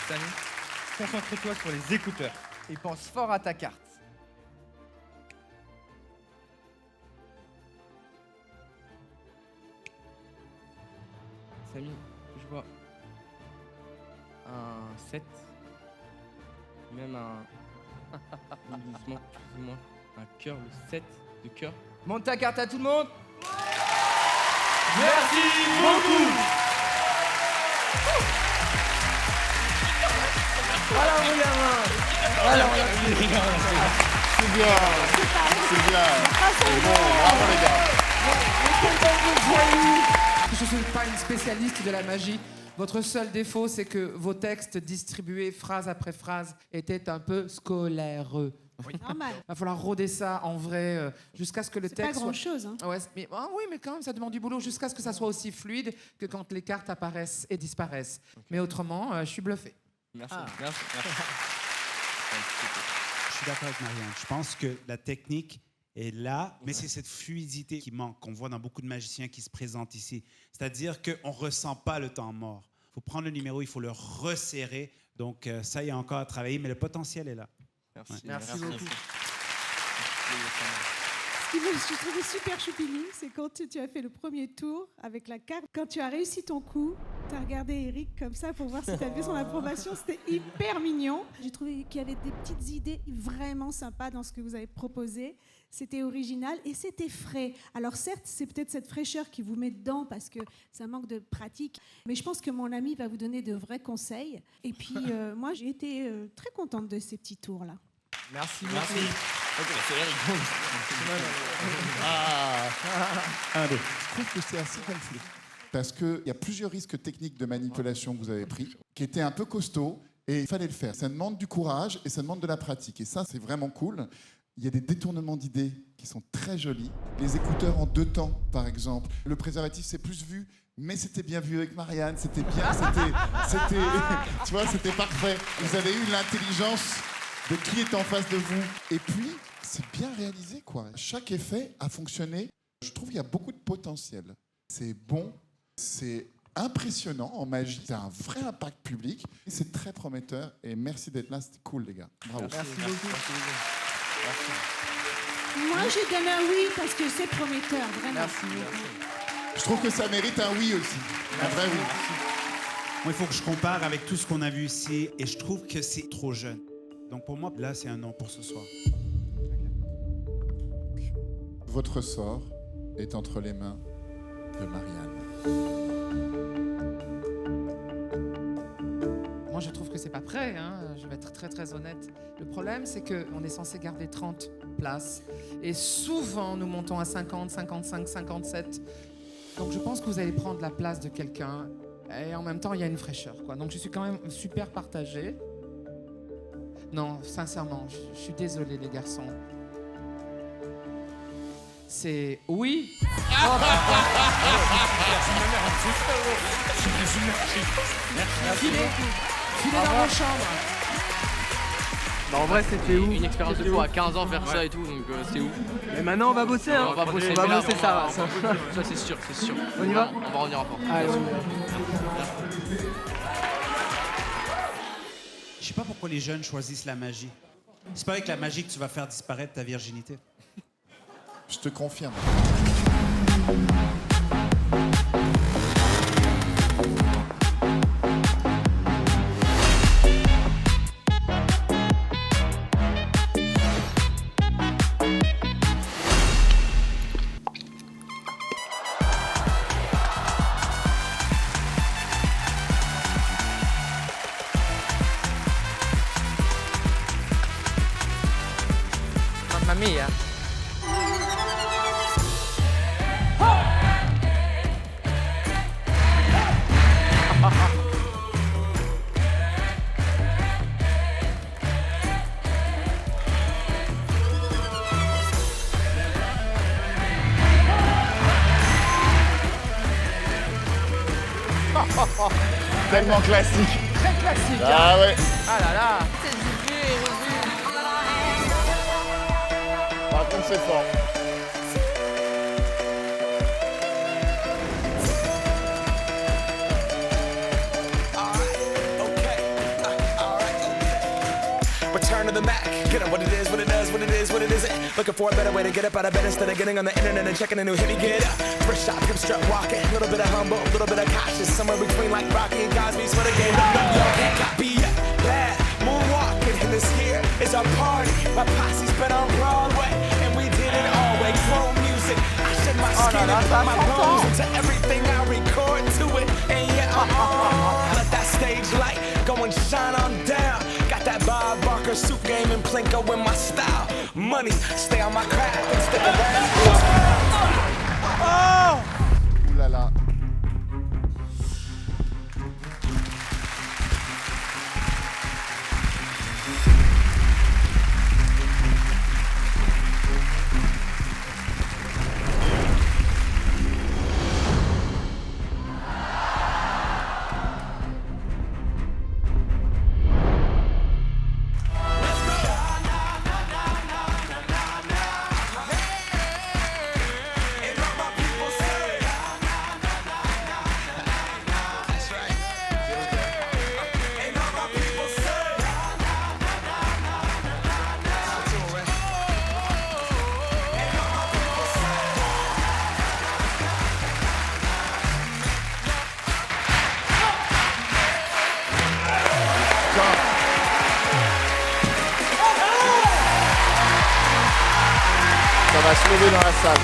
Samy, Concentre-toi sur les écouteurs. et pense fort à ta carte. Samy, je vois un 7. Même un. Doucement, excuse-moi. Un cœur, le 7 de cœur. Monte ta carte à tout le monde. Merci beaucoup. Voilà, regarde. Voilà, C'est bien. C'est bien. C'est bon. Bravo les gars. Je ne suis pas une spécialiste de la magie. Votre seul défaut, c'est que vos textes distribués phrase après phrase étaient un peu scolaireux. Normal. Il va falloir rôder ça en vrai jusqu'à ce que le C'est pas texte soit... grand-chose. Hein. Ouais, mais, oui, mais quand même, ça demande du boulot jusqu'à ce que ça soit aussi fluide que quand les cartes apparaissent et disparaissent. Mais autrement, je suis bluffé. Merci. Ah. Merci. Je suis d'accord avec Marianne. Je pense que la technique est là, mais c'est cette fluidité qui manque, qu'on voit dans beaucoup de magiciens qui se présentent ici. C'est-à-dire qu'on ne ressent pas le temps mort. Il faut prendre le numéro, il faut le resserrer. Donc ça, il y a encore à travailler, mais le potentiel est là. Merci. Ouais. Merci beaucoup. Ce que je trouvais super choupini, c'est quand tu as fait le premier tour avec la carte. Quand tu as réussi ton coup, tu as regardé Eric comme ça pour voir si tu avais son approbation. C'était hyper mignon. J'ai trouvé qu'il y avait des petites idées vraiment sympas dans ce que vous avez proposé. C'était original et c'était frais. Alors certes, c'est peut-être cette fraîcheur qui vous met dedans parce que ça manque de pratique. Mais je pense que mon ami va vous donner de vrais conseils. Et puis moi, j'ai été très contente de ces petits tours-là. Merci beaucoup. Merci. C'est Eric. Je trouve que c'est assez gonflé. Parce qu'il y a plusieurs risques techniques de manipulation que vous avez pris, qui étaient un peu costauds, et il fallait le faire. Ça demande du courage et ça demande de la pratique. Et ça, c'est vraiment cool. Il y a des détournements d'idées qui sont très jolis. Les écouteurs en 2 temps, par exemple. Le préservatif, c'est plus vu, mais c'était bien vu avec Marianne. C'était bien, tu vois, c'était parfait. Vous avez eu l'intelligence de qui est en face de vous. Et puis, c'est bien réalisé, quoi. Chaque effet a fonctionné. Je trouve qu'il y a beaucoup de potentiel. C'est bon, c'est impressionnant en magie. C'est un vrai impact public. C'est très prometteur. Et merci d'être là. C'était cool, les gars. Bravo. Merci beaucoup. Moi, je donne un oui parce que c'est prometteur, vraiment. Merci beaucoup. Je trouve que ça mérite un oui aussi. Un vrai oui. Moi, il faut que je compare avec tout ce qu'on a vu ici et je trouve que c'est trop jeune. Donc pour moi, là, c'est un non pour ce soir. Votre sort est entre les mains de Marianne. Moi, je trouve que c'est pas prêt, hein. Je vais être très très honnête. Le problème, c'est qu'on est censé garder 30 places. Et souvent, nous montons à 50, 55, 57. Donc je pense que vous allez prendre la place de quelqu'un et en même temps il y a une fraîcheur, quoi. Donc je suis quand même super partagée. Non, sincèrement, je suis désolée les garçons. C'est oui. Filez dans vos chambres. Bah en vrai c'était où une expérience de fou à 15 ans faire ça et tout donc c'est où. Mais maintenant on va bosser hein. On va bosser, on va bosser ça. ça c'est sûr, c'est sûr. On y va. On va revenir à fond. Allez, on y va. Je sais pas pourquoi les jeunes choisissent la magie. C'est pas avec la magie que tu vas faire disparaître ta virginité. Je te confirme. Mamma mia. Tellement classique. Très classique. Ah ouais. Ah là là. Par contre, c'est fort. Return to the Mac. Get up what it is, what it does, what it is, what it isn't. Looking for a better way to get up out of bed instead of getting on the internet and checking a new hit. Me get up. First shot, hip strut walking. A little bit of humble, a little bit of cautious. Somewhere between like Rocky and Cosby's for the game. Y'all can't copy yet. Bad moonwalking. And this here is our party. My posse's been on Broadway. And we did it all way. Chrome music. I shed my skin and put my bones into everything I record to it. And yeah, let that stage light go and shine on down. Got that Bob Barker suit game and Plinko in my style. Money, stay on my craft and stick around. Ouh là là. Ça va se lever dans la salle.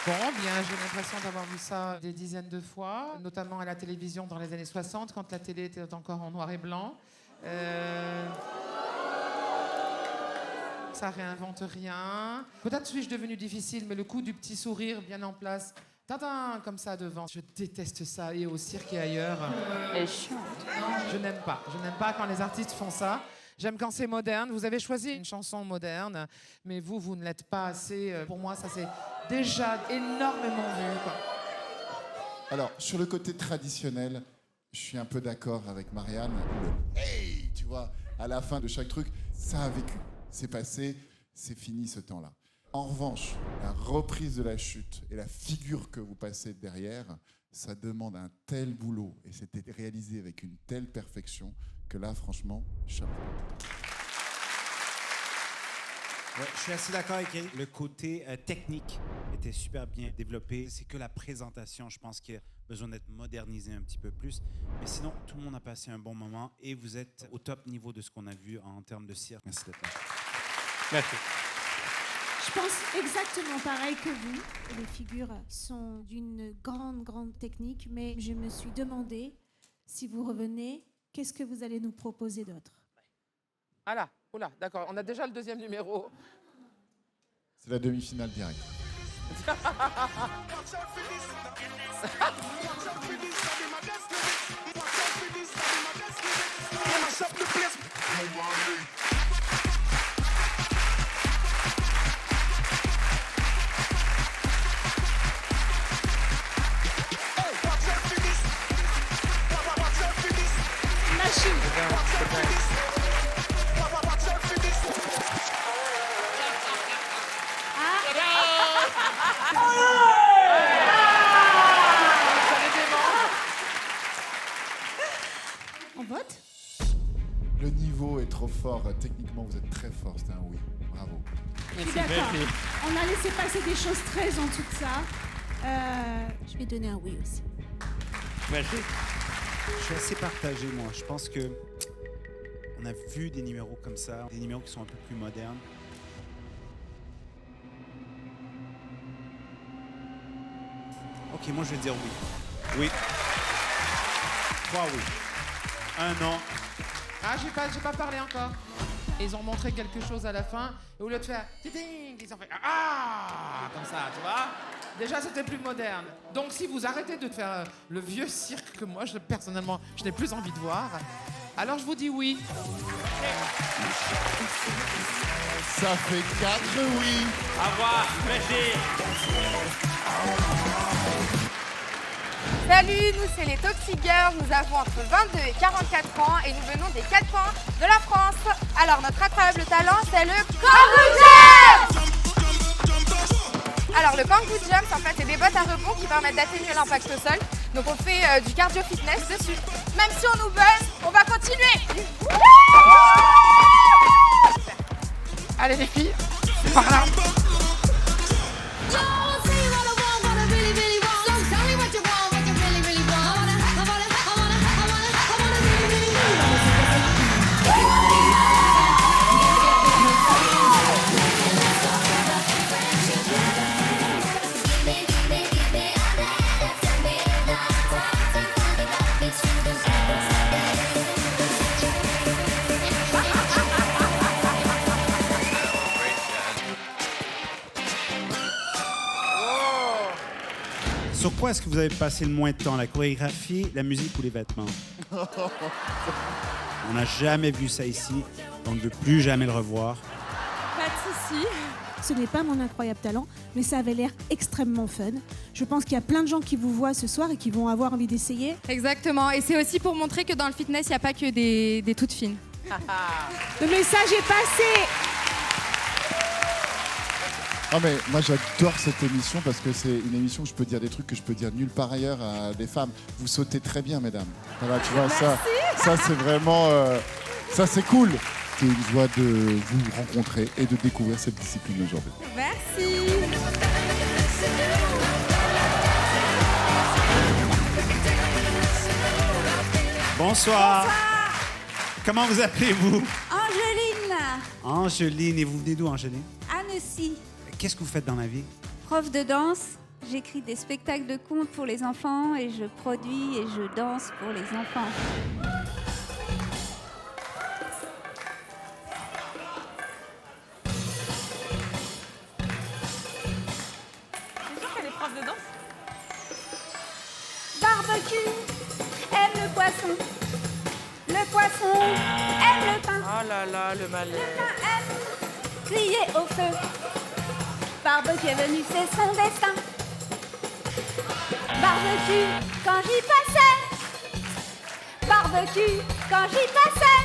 Bon, bien, j'ai l'impression d'avoir vu ça des dizaines de fois, notamment à la télévision dans les années 60, quand la télé était encore en noir et blanc. Ça réinvente rien. Peut-être suis-je devenu difficile, mais le coup du petit sourire bien en place, tadam, comme ça devant, je déteste ça, et au cirque et ailleurs. Elle est chiante. Je n'aime pas. Je n'aime pas quand les artistes font ça. J'aime quand c'est moderne. Vous avez choisi une chanson moderne, mais vous ne l'êtes pas assez. Pour moi, ça c'est déjà énormément vu, quoi. Alors, sur le côté traditionnel, je suis un peu d'accord avec Marianne. Le hey, tu vois, à la fin de chaque truc, ça a vécu. C'est passé, c'est fini ce temps-là. En revanche, la reprise de la chute et la figure que vous passez derrière, ça demande un tel boulot et c'était réalisé avec une telle perfection que là, franchement, chapeau. Ouais, je suis assez d'accord avec elle. Le côté technique était super bien développé. C'est que la présentation, je pense qu'il y a besoin d'être modernisé un petit peu plus. Mais sinon, tout le monde a passé un bon moment et vous êtes au top niveau de ce qu'on a vu en termes de cirque. Merci d'être là. Merci. Je pense exactement pareil que vous. Les figures sont d'une grande technique, mais je me suis demandé, si vous revenez, qu'est-ce que vous allez nous proposer d'autre? Ah là, Oula, d'accord, on a déjà le deuxième numéro. C'est la demi-finale directe. On vote? Le niveau est trop fort. Techniquement, vous êtes très fort. C'était un oui. Bravo. Je suis d'accord. On a laissé passer des choses très en dessous de ça. Je vais donner un oui aussi. Je suis assez partagé, moi. Je pense que on a vu des numéros comme ça, des numéros qui sont un peu plus modernes. Ok, moi je vais dire oui. Oui. 3 oui. 1 non. Ah, j'ai pas parlé encore. Et ils ont montré quelque chose à la fin. Et au lieu de faire tiding, ils ont fait ah comme ça, tu vois. Déjà, c'était plus moderne. Donc, si vous arrêtez de faire le vieux cirque que moi, personnellement, je n'ai plus envie de voir, alors je vous dis oui. Ça fait 4 oui. Au revoir, merci. Salut, nous c'est les Toxic Girls, nous avons entre 22 et 44 ans et nous venons des 4 coins de la France. Alors notre incroyable talent c'est le Kangoo Jump. Alors le Kangoo Jump en fait c'est des bottes à rebond qui permettent d'atténuer l'impact au sol. Donc on fait du cardio fitness dessus. Même si on nous buzz, on va continuer. Allez les filles, c'est par là. Sur quoi est-ce que vous avez passé le moins de temps? La chorégraphie, la musique ou les vêtements? On n'a jamais vu ça ici. On ne veut plus jamais le revoir. Pas de souci. Ce n'est pas mon incroyable talent, mais ça avait l'air extrêmement fun. Je pense qu'il y a plein de gens qui vous voient ce soir et qui vont avoir envie d'essayer. Exactement, et c'est aussi pour montrer que dans le fitness, il n'y a pas que des toutes fines. Le message est passé. Ah mais moi j'adore cette émission parce que c'est une émission où je peux dire des trucs que je peux dire nulle part ailleurs à des femmes. Vous sautez très bien, mesdames. Voilà, tu vois, ça c'est vraiment... ça c'est cool. C'est une joie de vous rencontrer et de découvrir cette discipline aujourd'hui. Merci. Bonsoir. Comment vous appelez-vous? Angeline, Angeline. Et vous venez d'où, Angeline? Annecy, Qu'est-ce que vous faites dans la vie? prof de danse. J'écris des spectacles de contes pour les enfants et je produis et je danse pour les enfants. C'est sûr qu'elle est prof de danse? Barbecue aime le poisson. Le poisson aime le pain. Oh là là, le malheur. Le pain aime crier au feu. Barbecue est venu, c'est son destin. Barbecue, quand j'y passais. Barbecue, quand j'y passais.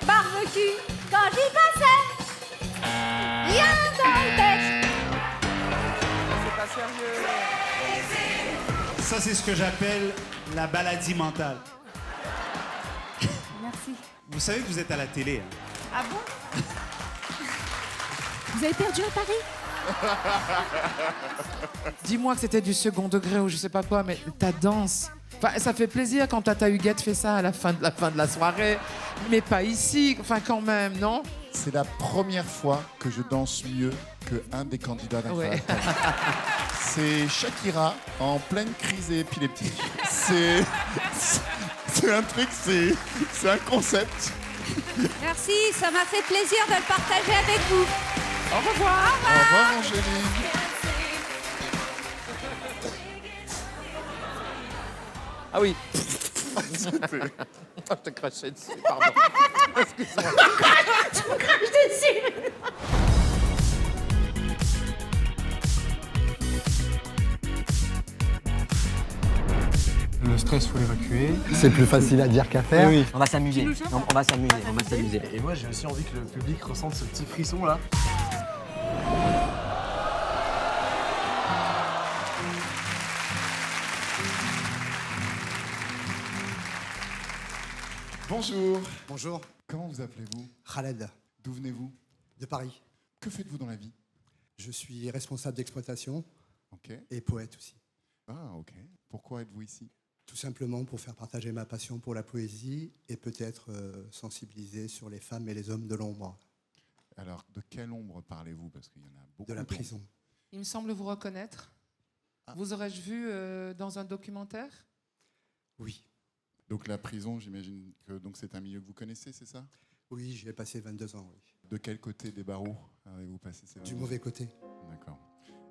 Barbecue, quand j'y passais. Rien dans le texte. C'est pas sérieux. Ça, c'est ce que j'appelle la maladie mentale. Merci. Vous savez que vous êtes à la télé. Hein? Ah bon? Vous avez perdu à Paris? Dis-moi que c'était du second degré ou je sais pas quoi, mais ta danse. Enfin, ça fait plaisir quand Tata Huguette fait ça à la fin de la soirée, mais pas ici. Enfin, quand même, non? C'est la première fois que je danse mieux qu'un des candidats d'incroyable. Ouais. C'est Shakira en pleine crise épileptique. C'est un truc, c'est un concept. Merci, ça m'a fait plaisir de le partager avec vous. Au revoir. Au revoir, Angéline. Ah oui. Je te crachais dessus, pardon. Excuse-moi. Tu me craches dessus. Le stress, faut l'évacuer. C'est plus facile à dire qu'à faire. Oui, oui. On va s'amuser. Tu nous On va s'amuser. On va s'amuser. Et moi, j'ai aussi envie que le public ressente ce petit frisson là. Bonjour. Bonjour. Comment vous appelez-vous? Khaled. D'où venez-vous? De Paris. Que faites-vous dans la vie? Je suis responsable d'exploitation. Ok. Et poète aussi. Ah, ok. Pourquoi êtes-vous ici? Tout simplement pour faire partager ma passion pour la poésie et peut-être sensibiliser sur les femmes et les hommes de l'ombre. Alors, de quelle ombre parlez-vous? Parce qu'il y en a beaucoup. De la prison. Il me semble vous reconnaître. Vous aurais-je vu dans un documentaire? Oui. Donc la prison, j'imagine que c'est un milieu que vous connaissez, c'est ça? Oui, j'y ai passé 22 ans, oui. De quel côté des barreaux avez-vous passé ces 22 ans? Du mauvais côté. D'accord.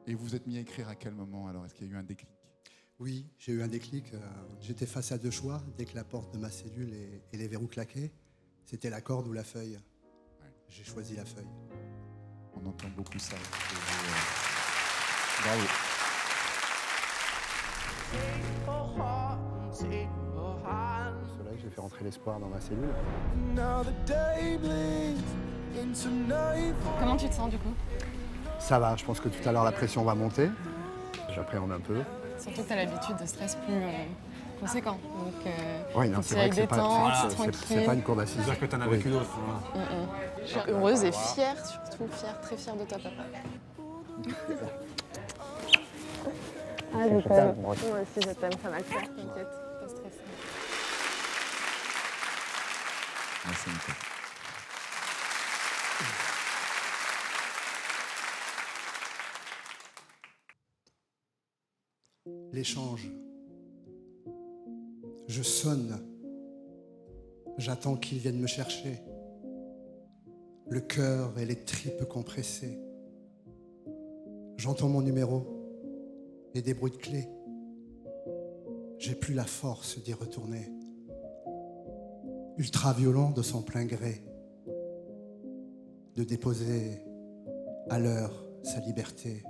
Et vous êtes mis à écrire à quel moment alors? Est-ce qu'il y a eu un déclic? Oui, j'ai eu un déclic. J'étais face à deux choix. Dès que la porte de ma cellule et les verrous claquaient, c'était la corde ou la feuille. Ouais. J'ai choisi la feuille. On entend beaucoup ça. Bravo. Le soleil, j'ai fait rentrer l'espoir dans ma cellule. Comment tu te sens du coup? Ça va, je pense que tout à l'heure la pression va monter. J'appréhende un peu. Surtout que tu as l'habitude de stress plus conséquent. Donc, Oui, non, c'est vrai que c'est pas une cour d'assises. C'est-à-dire que tu en as vécu d'autres. Je suis heureuse et fière, surtout fière, très fière de toi, papa. Ah, je t'aime. Moi aussi, je t'aime, ça va le faire, t'inquiète, pas stressée. Merci, Nicolas. L'échange. Je sonne. J'attends qu'ils viennent me chercher. Le cœur et les tripes compressées. J'entends mon numéro et des bruits de clés. J'ai plus la force d'y retourner. Ultra violent de son plein gré. De déposer à l'heure sa liberté.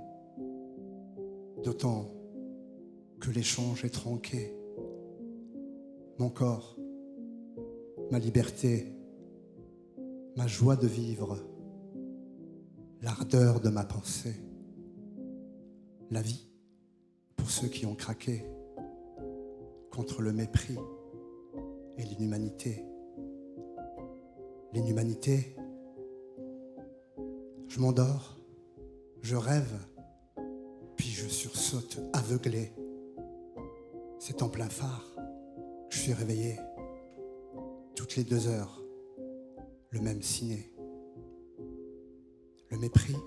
D'autant que l'échange est tronqué. Mon corps, ma liberté, ma joie de vivre, l'ardeur de ma pensée, la vie pour ceux qui ont craqué contre le mépris et l'inhumanité. L'inhumanité, je m'endors, je rêve, puis je sursaute aveuglé. C'est en plein phare, je suis réveillé. Toutes les 2 heures, le même ciné. Le mépris,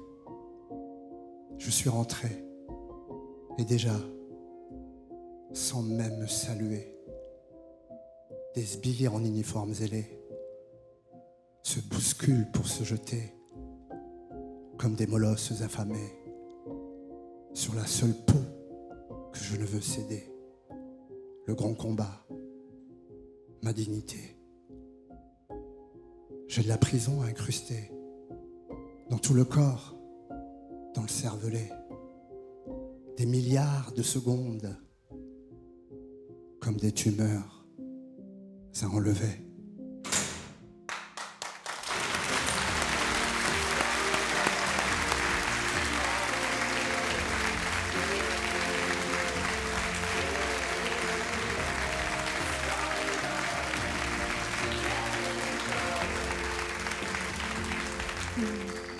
je suis rentré. Et déjà, sans même me saluer, des sbires en uniformes ailés se bousculent pour se jeter comme des molosses affamés sur la seule peau que je ne veux céder. Le grand combat, ma dignité. J'ai de la prison incrustée dans tout le corps, dans le cervelet. Des milliards de secondes, comme des tumeurs à enlever.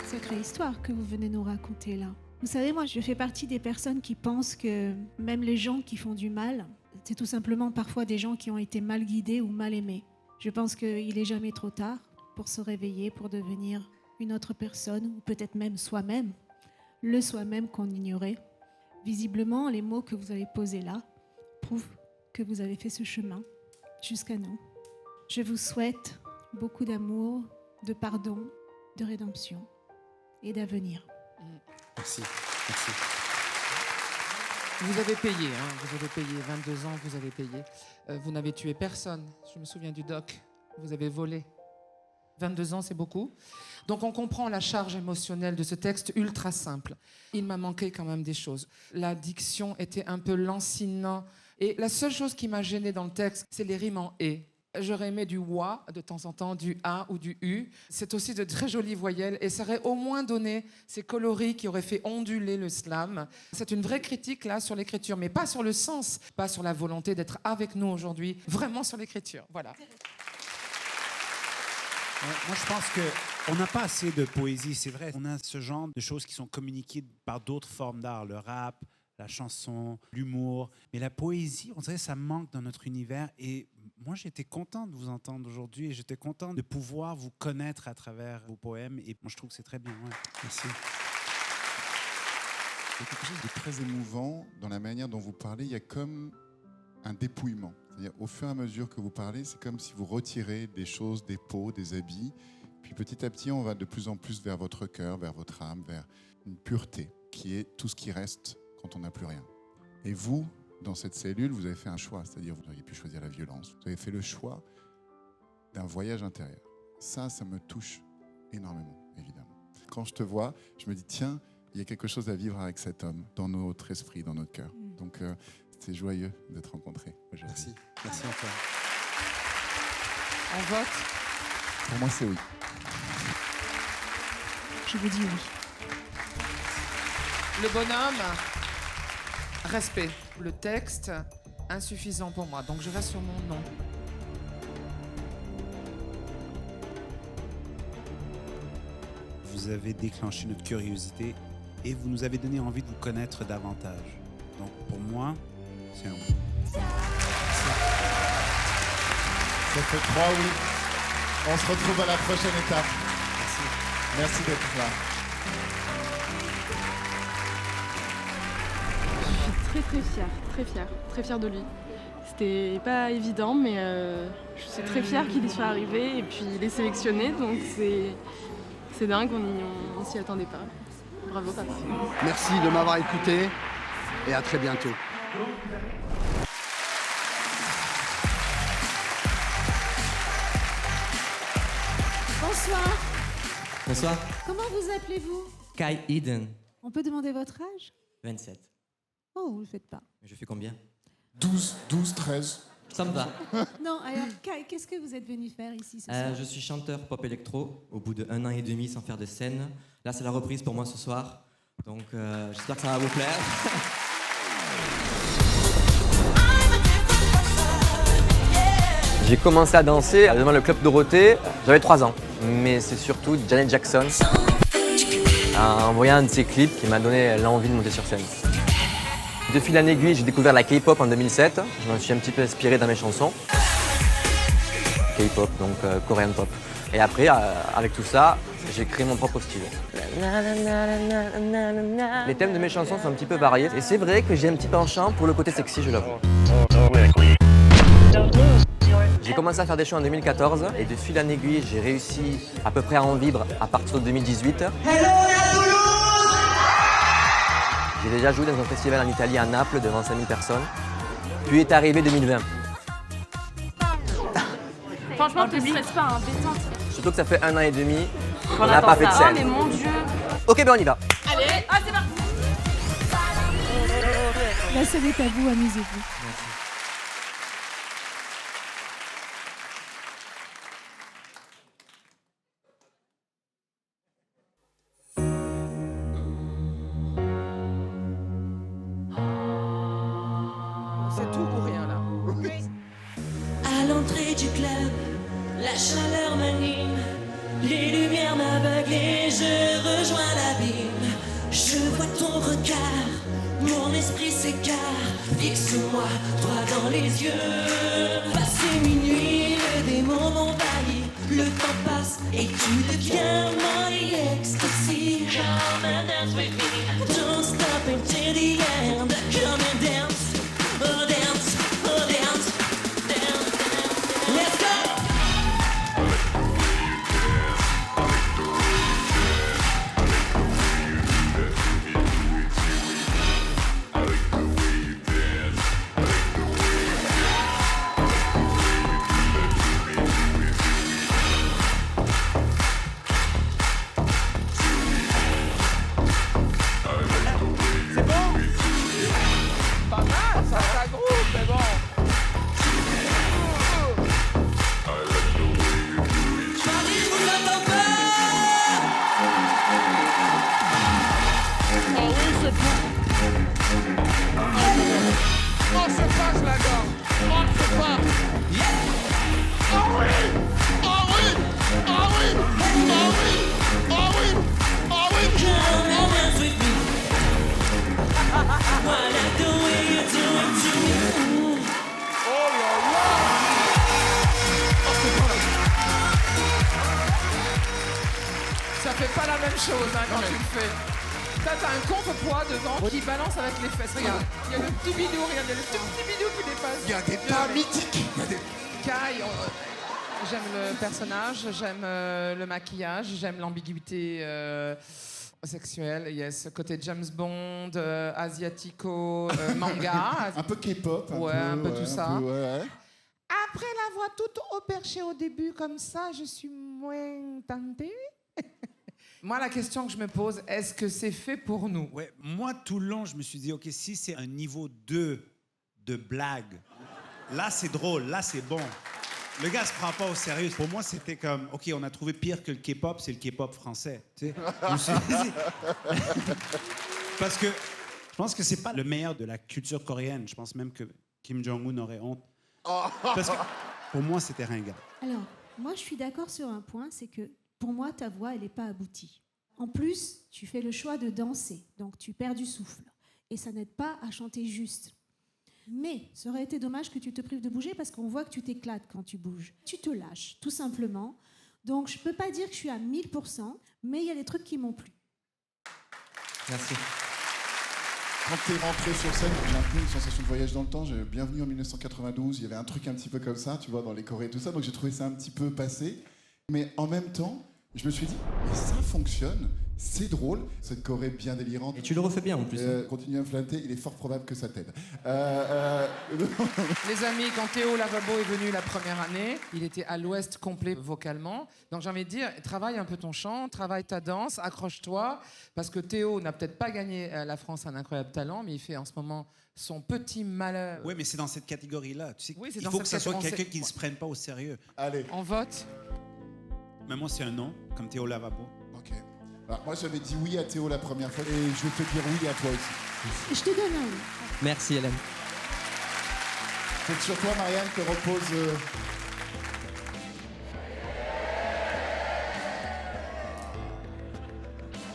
Sacrée histoire que vous venez nous raconter là. Vous savez, moi, je fais partie des personnes qui pensent que même les gens qui font du mal, c'est tout simplement parfois des gens qui ont été mal guidés ou mal aimés. Je pense qu'il n'est jamais trop tard pour se réveiller, pour devenir une autre personne, ou peut-être même soi-même, le soi-même qu'on ignorait. Visiblement, les mots que vous avez posés là prouvent que vous avez fait ce chemin jusqu'à nous. Je vous souhaite beaucoup d'amour, de pardon, de rédemption et d'avenir. Merci. Merci. Vous avez payé, vous avez payé. 22 ans, vous avez payé. Vous n'avez tué personne. Je me souviens du doc. Vous avez volé. 22 ans, c'est beaucoup. Donc on comprend la charge émotionnelle de ce texte ultra simple. Il m'a manqué quand même des choses. La diction était un peu lancinant. Et la seule chose qui m'a gênée dans le texte, c'est les rimes en « et ». J'aurais aimé du « wa » de temps en temps, du « a » ou du « u ». C'est aussi de très jolies voyelles et ça aurait au moins donné ces coloris qui auraient fait onduler le slam. C'est une vraie critique là sur l'écriture, mais pas sur le sens, pas sur la volonté d'être avec nous aujourd'hui, vraiment sur l'écriture. Voilà. Moi, je pense qu'on n'a pas assez de poésie, c'est vrai. On a ce genre de choses qui sont communiquées par d'autres formes d'art, le rap, la chanson, l'humour. Mais la poésie, on dirait que ça manque dans notre univers. Et moi, j'étais content de vous entendre aujourd'hui et j'étais content de pouvoir vous connaître à travers vos poèmes. Et moi, je trouve que c'est très bien. Ouais. Merci. Il y a quelque chose de très émouvant dans la manière dont vous parlez. Il y a comme un dépouillement. C'est-à-dire, au fur et à mesure que vous parlez, c'est comme si vous retirez des choses, des peaux, des habits. Puis petit à petit, on va de plus en plus vers votre cœur, vers votre âme, vers une pureté qui est tout ce qui reste quand on n'a plus rien. Et vous, dans cette cellule, vous avez fait un choix. C'est-à-dire, vous auriez pu choisir la violence. Vous avez fait le choix d'un voyage intérieur. Ça me touche énormément, évidemment. Quand je te vois, je me dis, tiens, il y a quelque chose à vivre avec cet homme, dans notre esprit, dans notre cœur. Donc, c'est joyeux de te rencontrer aujourd'hui. Merci. Merci encore. On vote? Pour moi, c'est oui. Je vous dis oui. Le bonhomme, respect. Le texte, insuffisant pour moi. Donc je reste sur mon nom. Vous avez déclenché notre curiosité et vous nous avez donné envie de vous connaître davantage. Donc pour moi, c'est un oui. Ça fait 3 oui. On se retrouve à la prochaine étape. Merci d'être là. Je suis très fière de lui. C'était pas évident, mais je suis très fière qu'il y soit arrivé et puis il est sélectionné, donc c'est dingue, on s'y attendait pas. Bravo papa. Merci de m'avoir écouté et à très bientôt. Bonsoir. Bonsoir. Comment vous appelez-vous? Kai Eden, On peut demander votre âge? 27. Oh, vous le faites pas. Je fais combien? 12, 13. Ça me va. Non, alors Kai, qu'est-ce que vous êtes venu faire ici ce soir? Je suis chanteur pop électro au bout de 1 an et demi sans faire de scène. Là, c'est la reprise pour moi ce soir. Donc, j'espère que ça va vous plaire. J'ai commencé à danser devant le Club Dorothée, j'avais 3 ans. Mais c'est surtout Janet Jackson, en voyant un de ses clips, qui m'a donné l'envie de monter sur scène. De fil en aiguille, j'ai découvert la K-pop en 2007. Je m'en suis un petit peu inspiré dans mes chansons. K-pop, donc Korean pop. Et après, avec tout ça, j'ai créé mon propre style. Les thèmes de mes chansons sont un petit peu variés. Et c'est vrai que j'ai un petit penchant pour le côté sexy, je l'avoue. J'ai commencé à faire des shows en 2014 et de fil en aiguille, j'ai réussi à peu près à en vivre à partir de 2018. J'ai déjà joué dans un festival en Italie, à Naples, devant 5000 personnes. Puis est arrivé 2020. Franchement, te stresse pas, hein, détente. Surtout que ça fait 1 an et demi qu'on On n'a attend pas fait de ça. scène. Oh, mais mon Dieu. Ok, ben on y va. Allez, ah, c'est parti. La scène est à vous, amusez-vous. C'est tout ou rien là. À l'entrée du club, la chaleur m'anime, les lumières m'aveuglent et je rejoins l'abîme. Je vois ton regard, mon esprit s'écarte, fixe-moi droit dans les yeux. Passé minuit, le démon m'envahit, le temps passe et tu deviens my ecstasy. Come and dance with me, don't stop until the end. Come and dance, oh dance, oh dance, dance, dance. Let's go! Oh, c'est pas, je l'adore. Oh, c'est pas. Oh oui. Oh oui. Oh oui. Oh oui. Oh oui. Oh oui. Come and dance with me. Why not the way you do it to me? Oh là là. Oh, c'est pas là. Ça fait pas la même chose hein, quand tu le fais. T'as un contrepoids dedans qui balance avec les fesses. Regarde, il y a le petit bidou, regarde, il y a le tout petit bidou qui dépasse. Il y a des tas mythiques. Kai, j'aime le personnage, j'aime le maquillage, j'aime l'ambiguïté sexuelle. Yes, côté James Bond, asiatico, manga. Un peu K-pop. Un peu tout ça. Ouais. Après la voix toute au perché au début comme ça, je suis moins tentée. Moi, la question que je me pose, est-ce que c'est fait pour nous? Ouais, moi, tout le long, je me suis dit, OK, si c'est un niveau 2 de blague, là, c'est drôle, là, c'est bon. Le gars se prend pas au sérieux. Pour moi, c'était comme, OK, on a trouvé pire que le K-pop, c'est le K-pop français. Tu sais? Je me suis dit... Parce que je pense que c'est pas le meilleur de la culture coréenne. Je pense même que Kim Jong-un aurait honte. Parce que pour moi, c'était ringard. Alors, moi, je suis d'accord sur un point, c'est que pour moi, ta voix, elle n'est pas aboutie. En plus, tu fais le choix de danser, donc tu perds du souffle. Et ça n'aide pas à chanter juste. Mais ça aurait été dommage que tu te prives de bouger parce qu'on voit que tu t'éclates quand tu bouges. Tu te lâches, tout simplement. Donc, je ne peux pas dire que je suis à 1000%, mais il y a des trucs qui m'ont plu. Merci. Quand t'es rentré sur scène, j'ai un peu une sensation de voyage dans le temps. Bienvenue en 1992, il y avait un truc un petit peu comme ça, tu vois, dans les chorés et tout ça. Donc j'ai trouvé ça un petit peu passé. Mais en même temps, je me suis dit, mais ça fonctionne, c'est drôle, cette choré bien délirante. Et tu le refais bien en plus. Continue à me flatter, il est fort probable que ça t'aide. Les amis, quand Théo Lavabo est venu la première année, il était à l'ouest complet vocalement. Donc j'ai envie de dire, travaille un peu ton chant, travaille ta danse, accroche-toi, parce que Théo n'a peut-être pas gagné la France un incroyable talent, mais il fait en ce moment son petit malheur. Oui, mais c'est dans cette catégorie-là. Tu sais, Oui, c'est il dans faut cette que ça soit catégorie. quelqu'un qui ne se prenne pas au sérieux. Allez. On vote. Mais moi, c'est un non, comme Théo Lavabo. Ok. Alors, moi, j'avais dit oui à Théo la première fois et je vais te dire oui à toi aussi. Je te donne un oui. Merci Hélène. C'est sur toi, Marianne, que repose...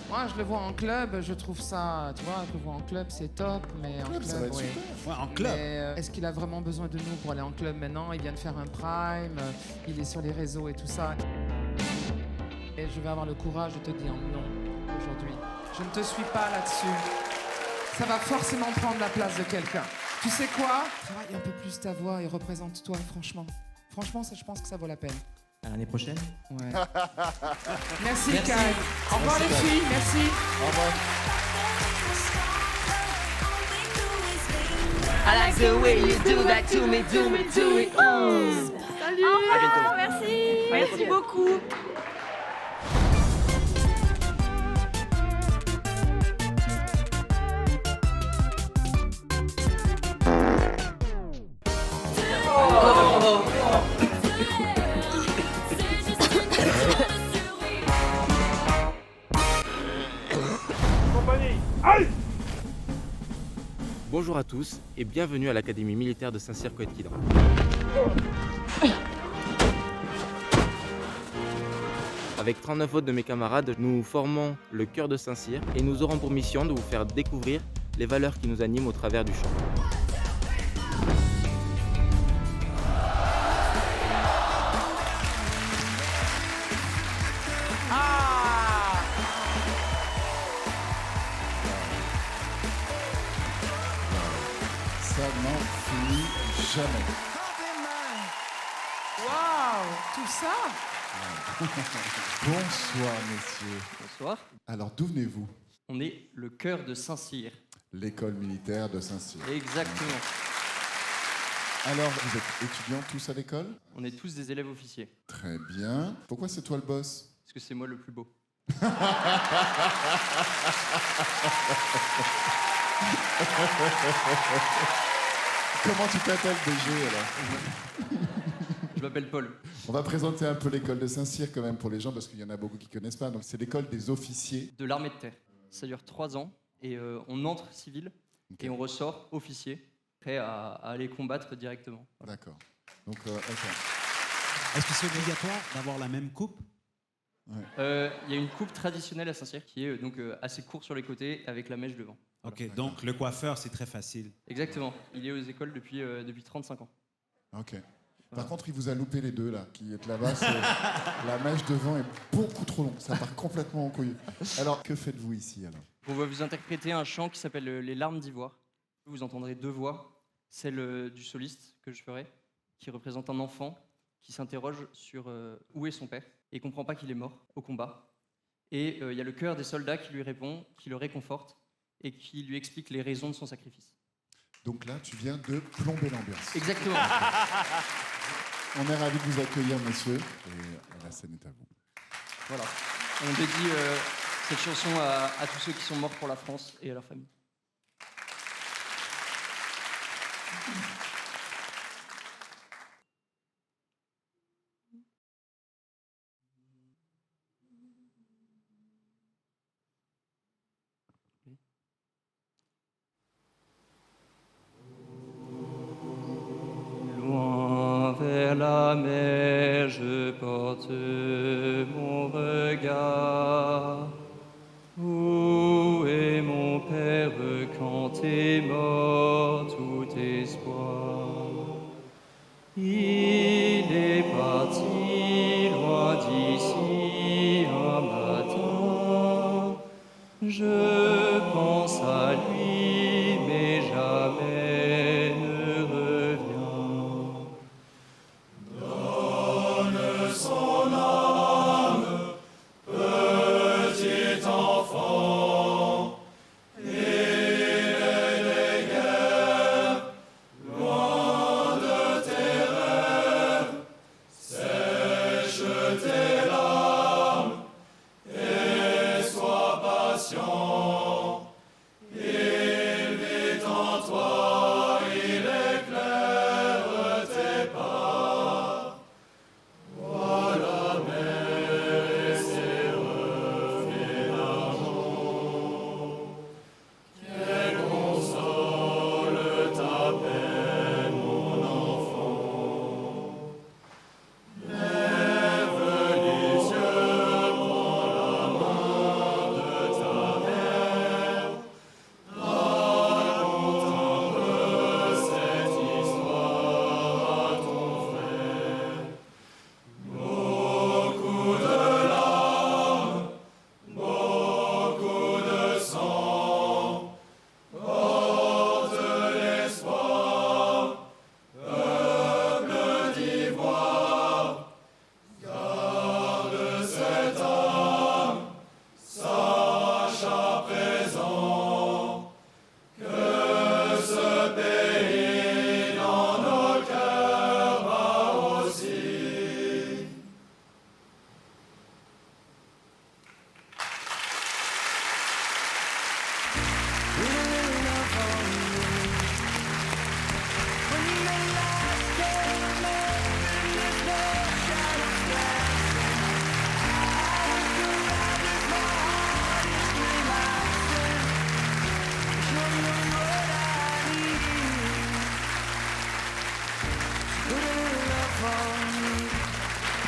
Moi, je le vois en club, je trouve ça, tu vois, je le vois en club, c'est top, mais en club, ça va être oui. super. Ouais, en club. Mais est-ce qu'il a vraiment besoin de nous pour aller en club maintenant? Il vient de faire un prime, il est sur les réseaux et tout ça. Et je vais avoir le courage de te dire non aujourd'hui. Je ne te suis pas là-dessus. Ça va forcément prendre la place de quelqu'un. Tu sais quoi? Travaille un peu plus ta voix et représente-toi, franchement. Franchement, ça, je pense que ça vaut la peine. À l'année prochaine. Ouais. Merci, Merci. Kai. Au revoir les filles, merci. Au revoir. I like the way you do that to me, do it. Salut. À bientôt. Merci. Merci beaucoup. Bonjour à tous et bienvenue à l'Académie militaire de Saint-Cyr-Coët-Quidra. Avec 39 autres de mes camarades, nous formons le Chœur de Saint-Cyr et nous aurons pour mission de vous faire découvrir les valeurs qui nous animent au travers du chant. Ça n'en finit jamais. Waouh, tout ça? Bonsoir, messieurs. Bonsoir. Alors, d'où venez-vous? On est le Chœur de Saint-Cyr. L'école militaire de Saint-Cyr. Exactement. Alors, vous êtes étudiants tous à l'école? On est tous des élèves officiers. Très bien. Pourquoi c'est toi le boss? Parce que c'est moi le plus beau. Comment tu t'appelles DG alors? Je m'appelle Paul. On va présenter un peu l'école de Saint-Cyr quand même pour les gens parce qu'il y en a beaucoup qui connaissent pas. Donc c'est l'école des officiers. De l'armée de terre. Ça dure 3 ans. Et on entre civil et on ressort officier, prêt à aller combattre directement. D'accord. Donc, ok. Est-ce que c'est obligatoire d'avoir la même coupe? Il y a une coupe traditionnelle à Saint-Cyr qui est donc assez courte sur les côtés avec la mèche devant. Ok, donc le coiffeur, c'est très facile. Exactement. Il est aux écoles depuis 35 ans. Ok. Par contre, il vous a loupé les deux là, qui est là-bas. La mèche devant est beaucoup trop longue. Ça part complètement en couille. Alors, que faites-vous ici alors? On va vous interpréter un chant qui s'appelle Les larmes d'ivoire. Vous entendrez deux voix, celle du soliste que je ferai, qui représente un enfant qui s'interroge sur où est son père et comprend pas qu'il est mort au combat. Et il y a le chœur des soldats qui lui répond, qui le réconforte et qui lui explique les raisons de son sacrifice. Donc là, tu viens de plomber l'ambiance. Exactement. On est ravis de vous accueillir, monsieur. Et la scène est à vous. Voilà. On dédie cette chanson à tous ceux qui sont morts pour la France et à leurs familles. Loin vers la mer, je porte mon regard. Où est mon père quand est mort tout espoir? Il est parti loin d'ici un matin. Je pense à lui, mais jamais ne revient. Donne son âme, petit enfant, il est des guerres, loin de tes rêves, sèche tes larmes et sois patient. Il vit en toi, il éclaire tes pas. Vois la mer et ses reflets d'argent. Qu'elle console ta peine, mon enfant. Lève les yeux, prends la main de ta mère. Raconte un peu cette histoire à ton frère. Beaucoup de larmes, beaucoup de sang, porte l'espoir, peuple d'ivoire, garde cette âme, sache à présent que ce pays dans nos cœurs bat aussi.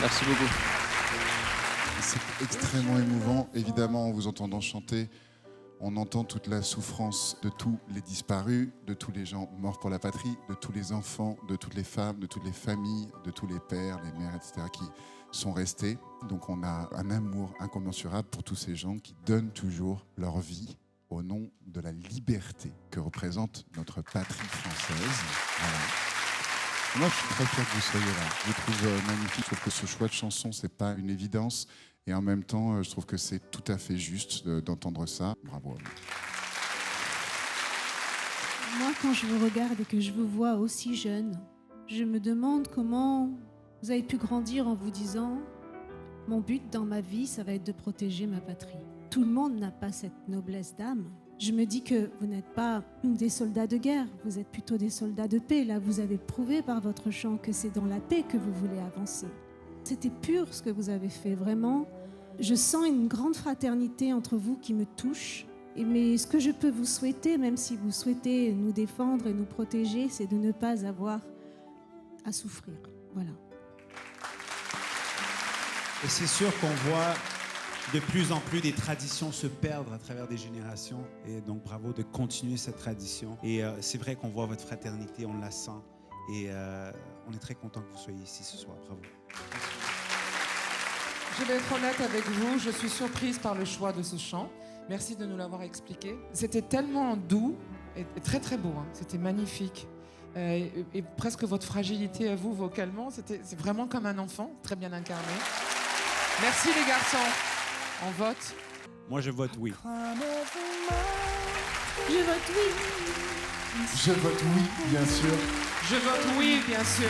Merci beaucoup. C'est extrêmement émouvant. Évidemment, en vous entendant chanter, on entend toute la souffrance de tous les disparus, de tous les gens morts pour la patrie, de tous les enfants, de toutes les femmes, de toutes les familles, de tous les pères, les mères, etc., qui sont restés. Donc on a un amour incommensurable pour tous ces gens qui donnent toujours leur vie au nom de la liberté que représente notre patrie française. Voilà. Moi, je suis très fier que vous soyez là. Je vous trouve magnifique. Je trouve que ce choix de chanson, c'est pas une évidence. Et en même temps, je trouve que c'est tout à fait juste d'entendre ça. Bravo à vous. Moi, quand je vous regarde et que je vous vois aussi jeune, je me demande comment vous avez pu grandir en vous disant « Mon but dans ma vie, ça va être de protéger ma patrie ». Tout le monde n'a pas cette noblesse d'âme. Je me dis que vous n'êtes pas des soldats de guerre, vous êtes plutôt des soldats de paix. Là, vous avez prouvé par votre chant que c'est dans la paix que vous voulez avancer. C'était pur ce que vous avez fait, vraiment. Je sens une grande fraternité entre vous qui me touche. Mais ce que je peux vous souhaiter, même si vous souhaitez nous défendre et nous protéger, c'est de ne pas avoir à souffrir. Voilà. Et c'est sûr qu'on voit de plus en plus des traditions se perdre à travers des générations. Et donc, bravo de continuer cette tradition. Et c'est vrai qu'on voit votre fraternité, on la sent. Et on est très content que vous soyez ici ce soir. Bravo. Je vais être honnête avec vous, je suis surprise par le choix de ce chant. Merci de nous l'avoir expliqué. C'était tellement doux et très très beau, hein. C'était magnifique. Et presque votre fragilité à vous vocalement, c'est vraiment comme un enfant, très bien incarné. Merci les garçons. On vote. Moi, je vote oui. Je vote oui. Je vote oui, bien sûr. Je vote oui, bien sûr.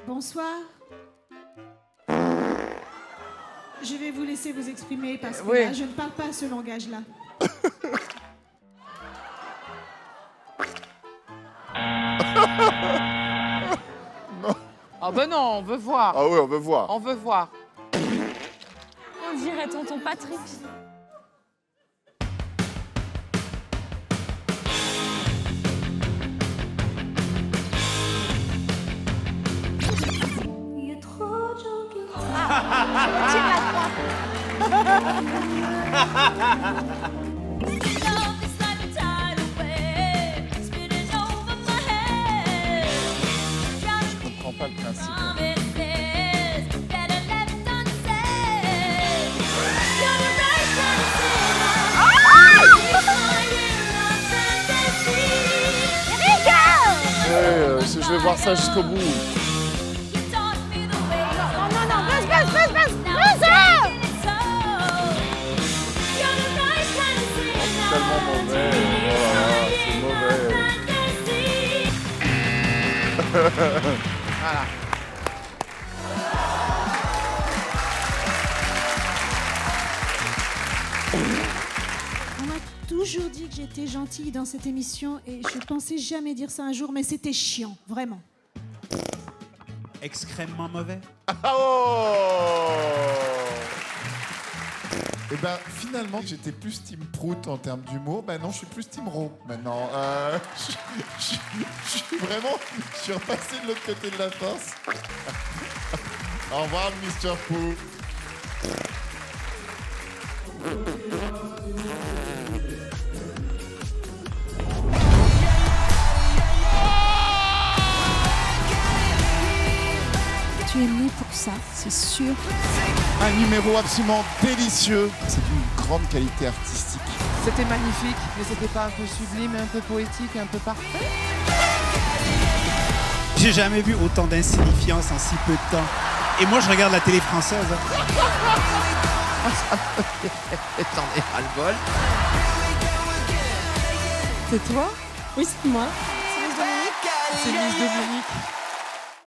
Bonsoir. Je vais vous laisser vous exprimer parce que Oui. là, je ne parle pas ce langage-là. Ah ben non, on veut voir. Ah oui, on veut voir. On veut voir. On dirait tonton Patrick. Il y a trop de gens qui Tire la croix. Je comprends pas le principe. Ouais, je vais voir ça jusqu'au bout. C'est tellement mauvais. Oh là là, c'est mauvais. Voilà. On m'a toujours dit que j'étais gentille dans cette émission et je pensais jamais dire ça un jour, mais c'était chiant, vraiment. Extrêmement mauvais. Oh! Eh ben, finalement, j'étais plus Team Prout en termes d'humour. Ben non, je suis plus Team Ro maintenant. Je suis vraiment... Je suis repassé de l'autre côté de la force. Au revoir, Mr. Pooh. Tu es né pour ça, c'est sûr. Un numéro absolument délicieux. C'est une grande qualité artistique. C'était magnifique, mais c'était pas un peu sublime, un peu poétique, un peu parfait? J'ai jamais vu autant d'insignifiance en si peu de temps. Et moi, je regarde la télé française. T'en es ras-le-bol. C'est toi? Oui, c'est moi. C'est Miss Dominique.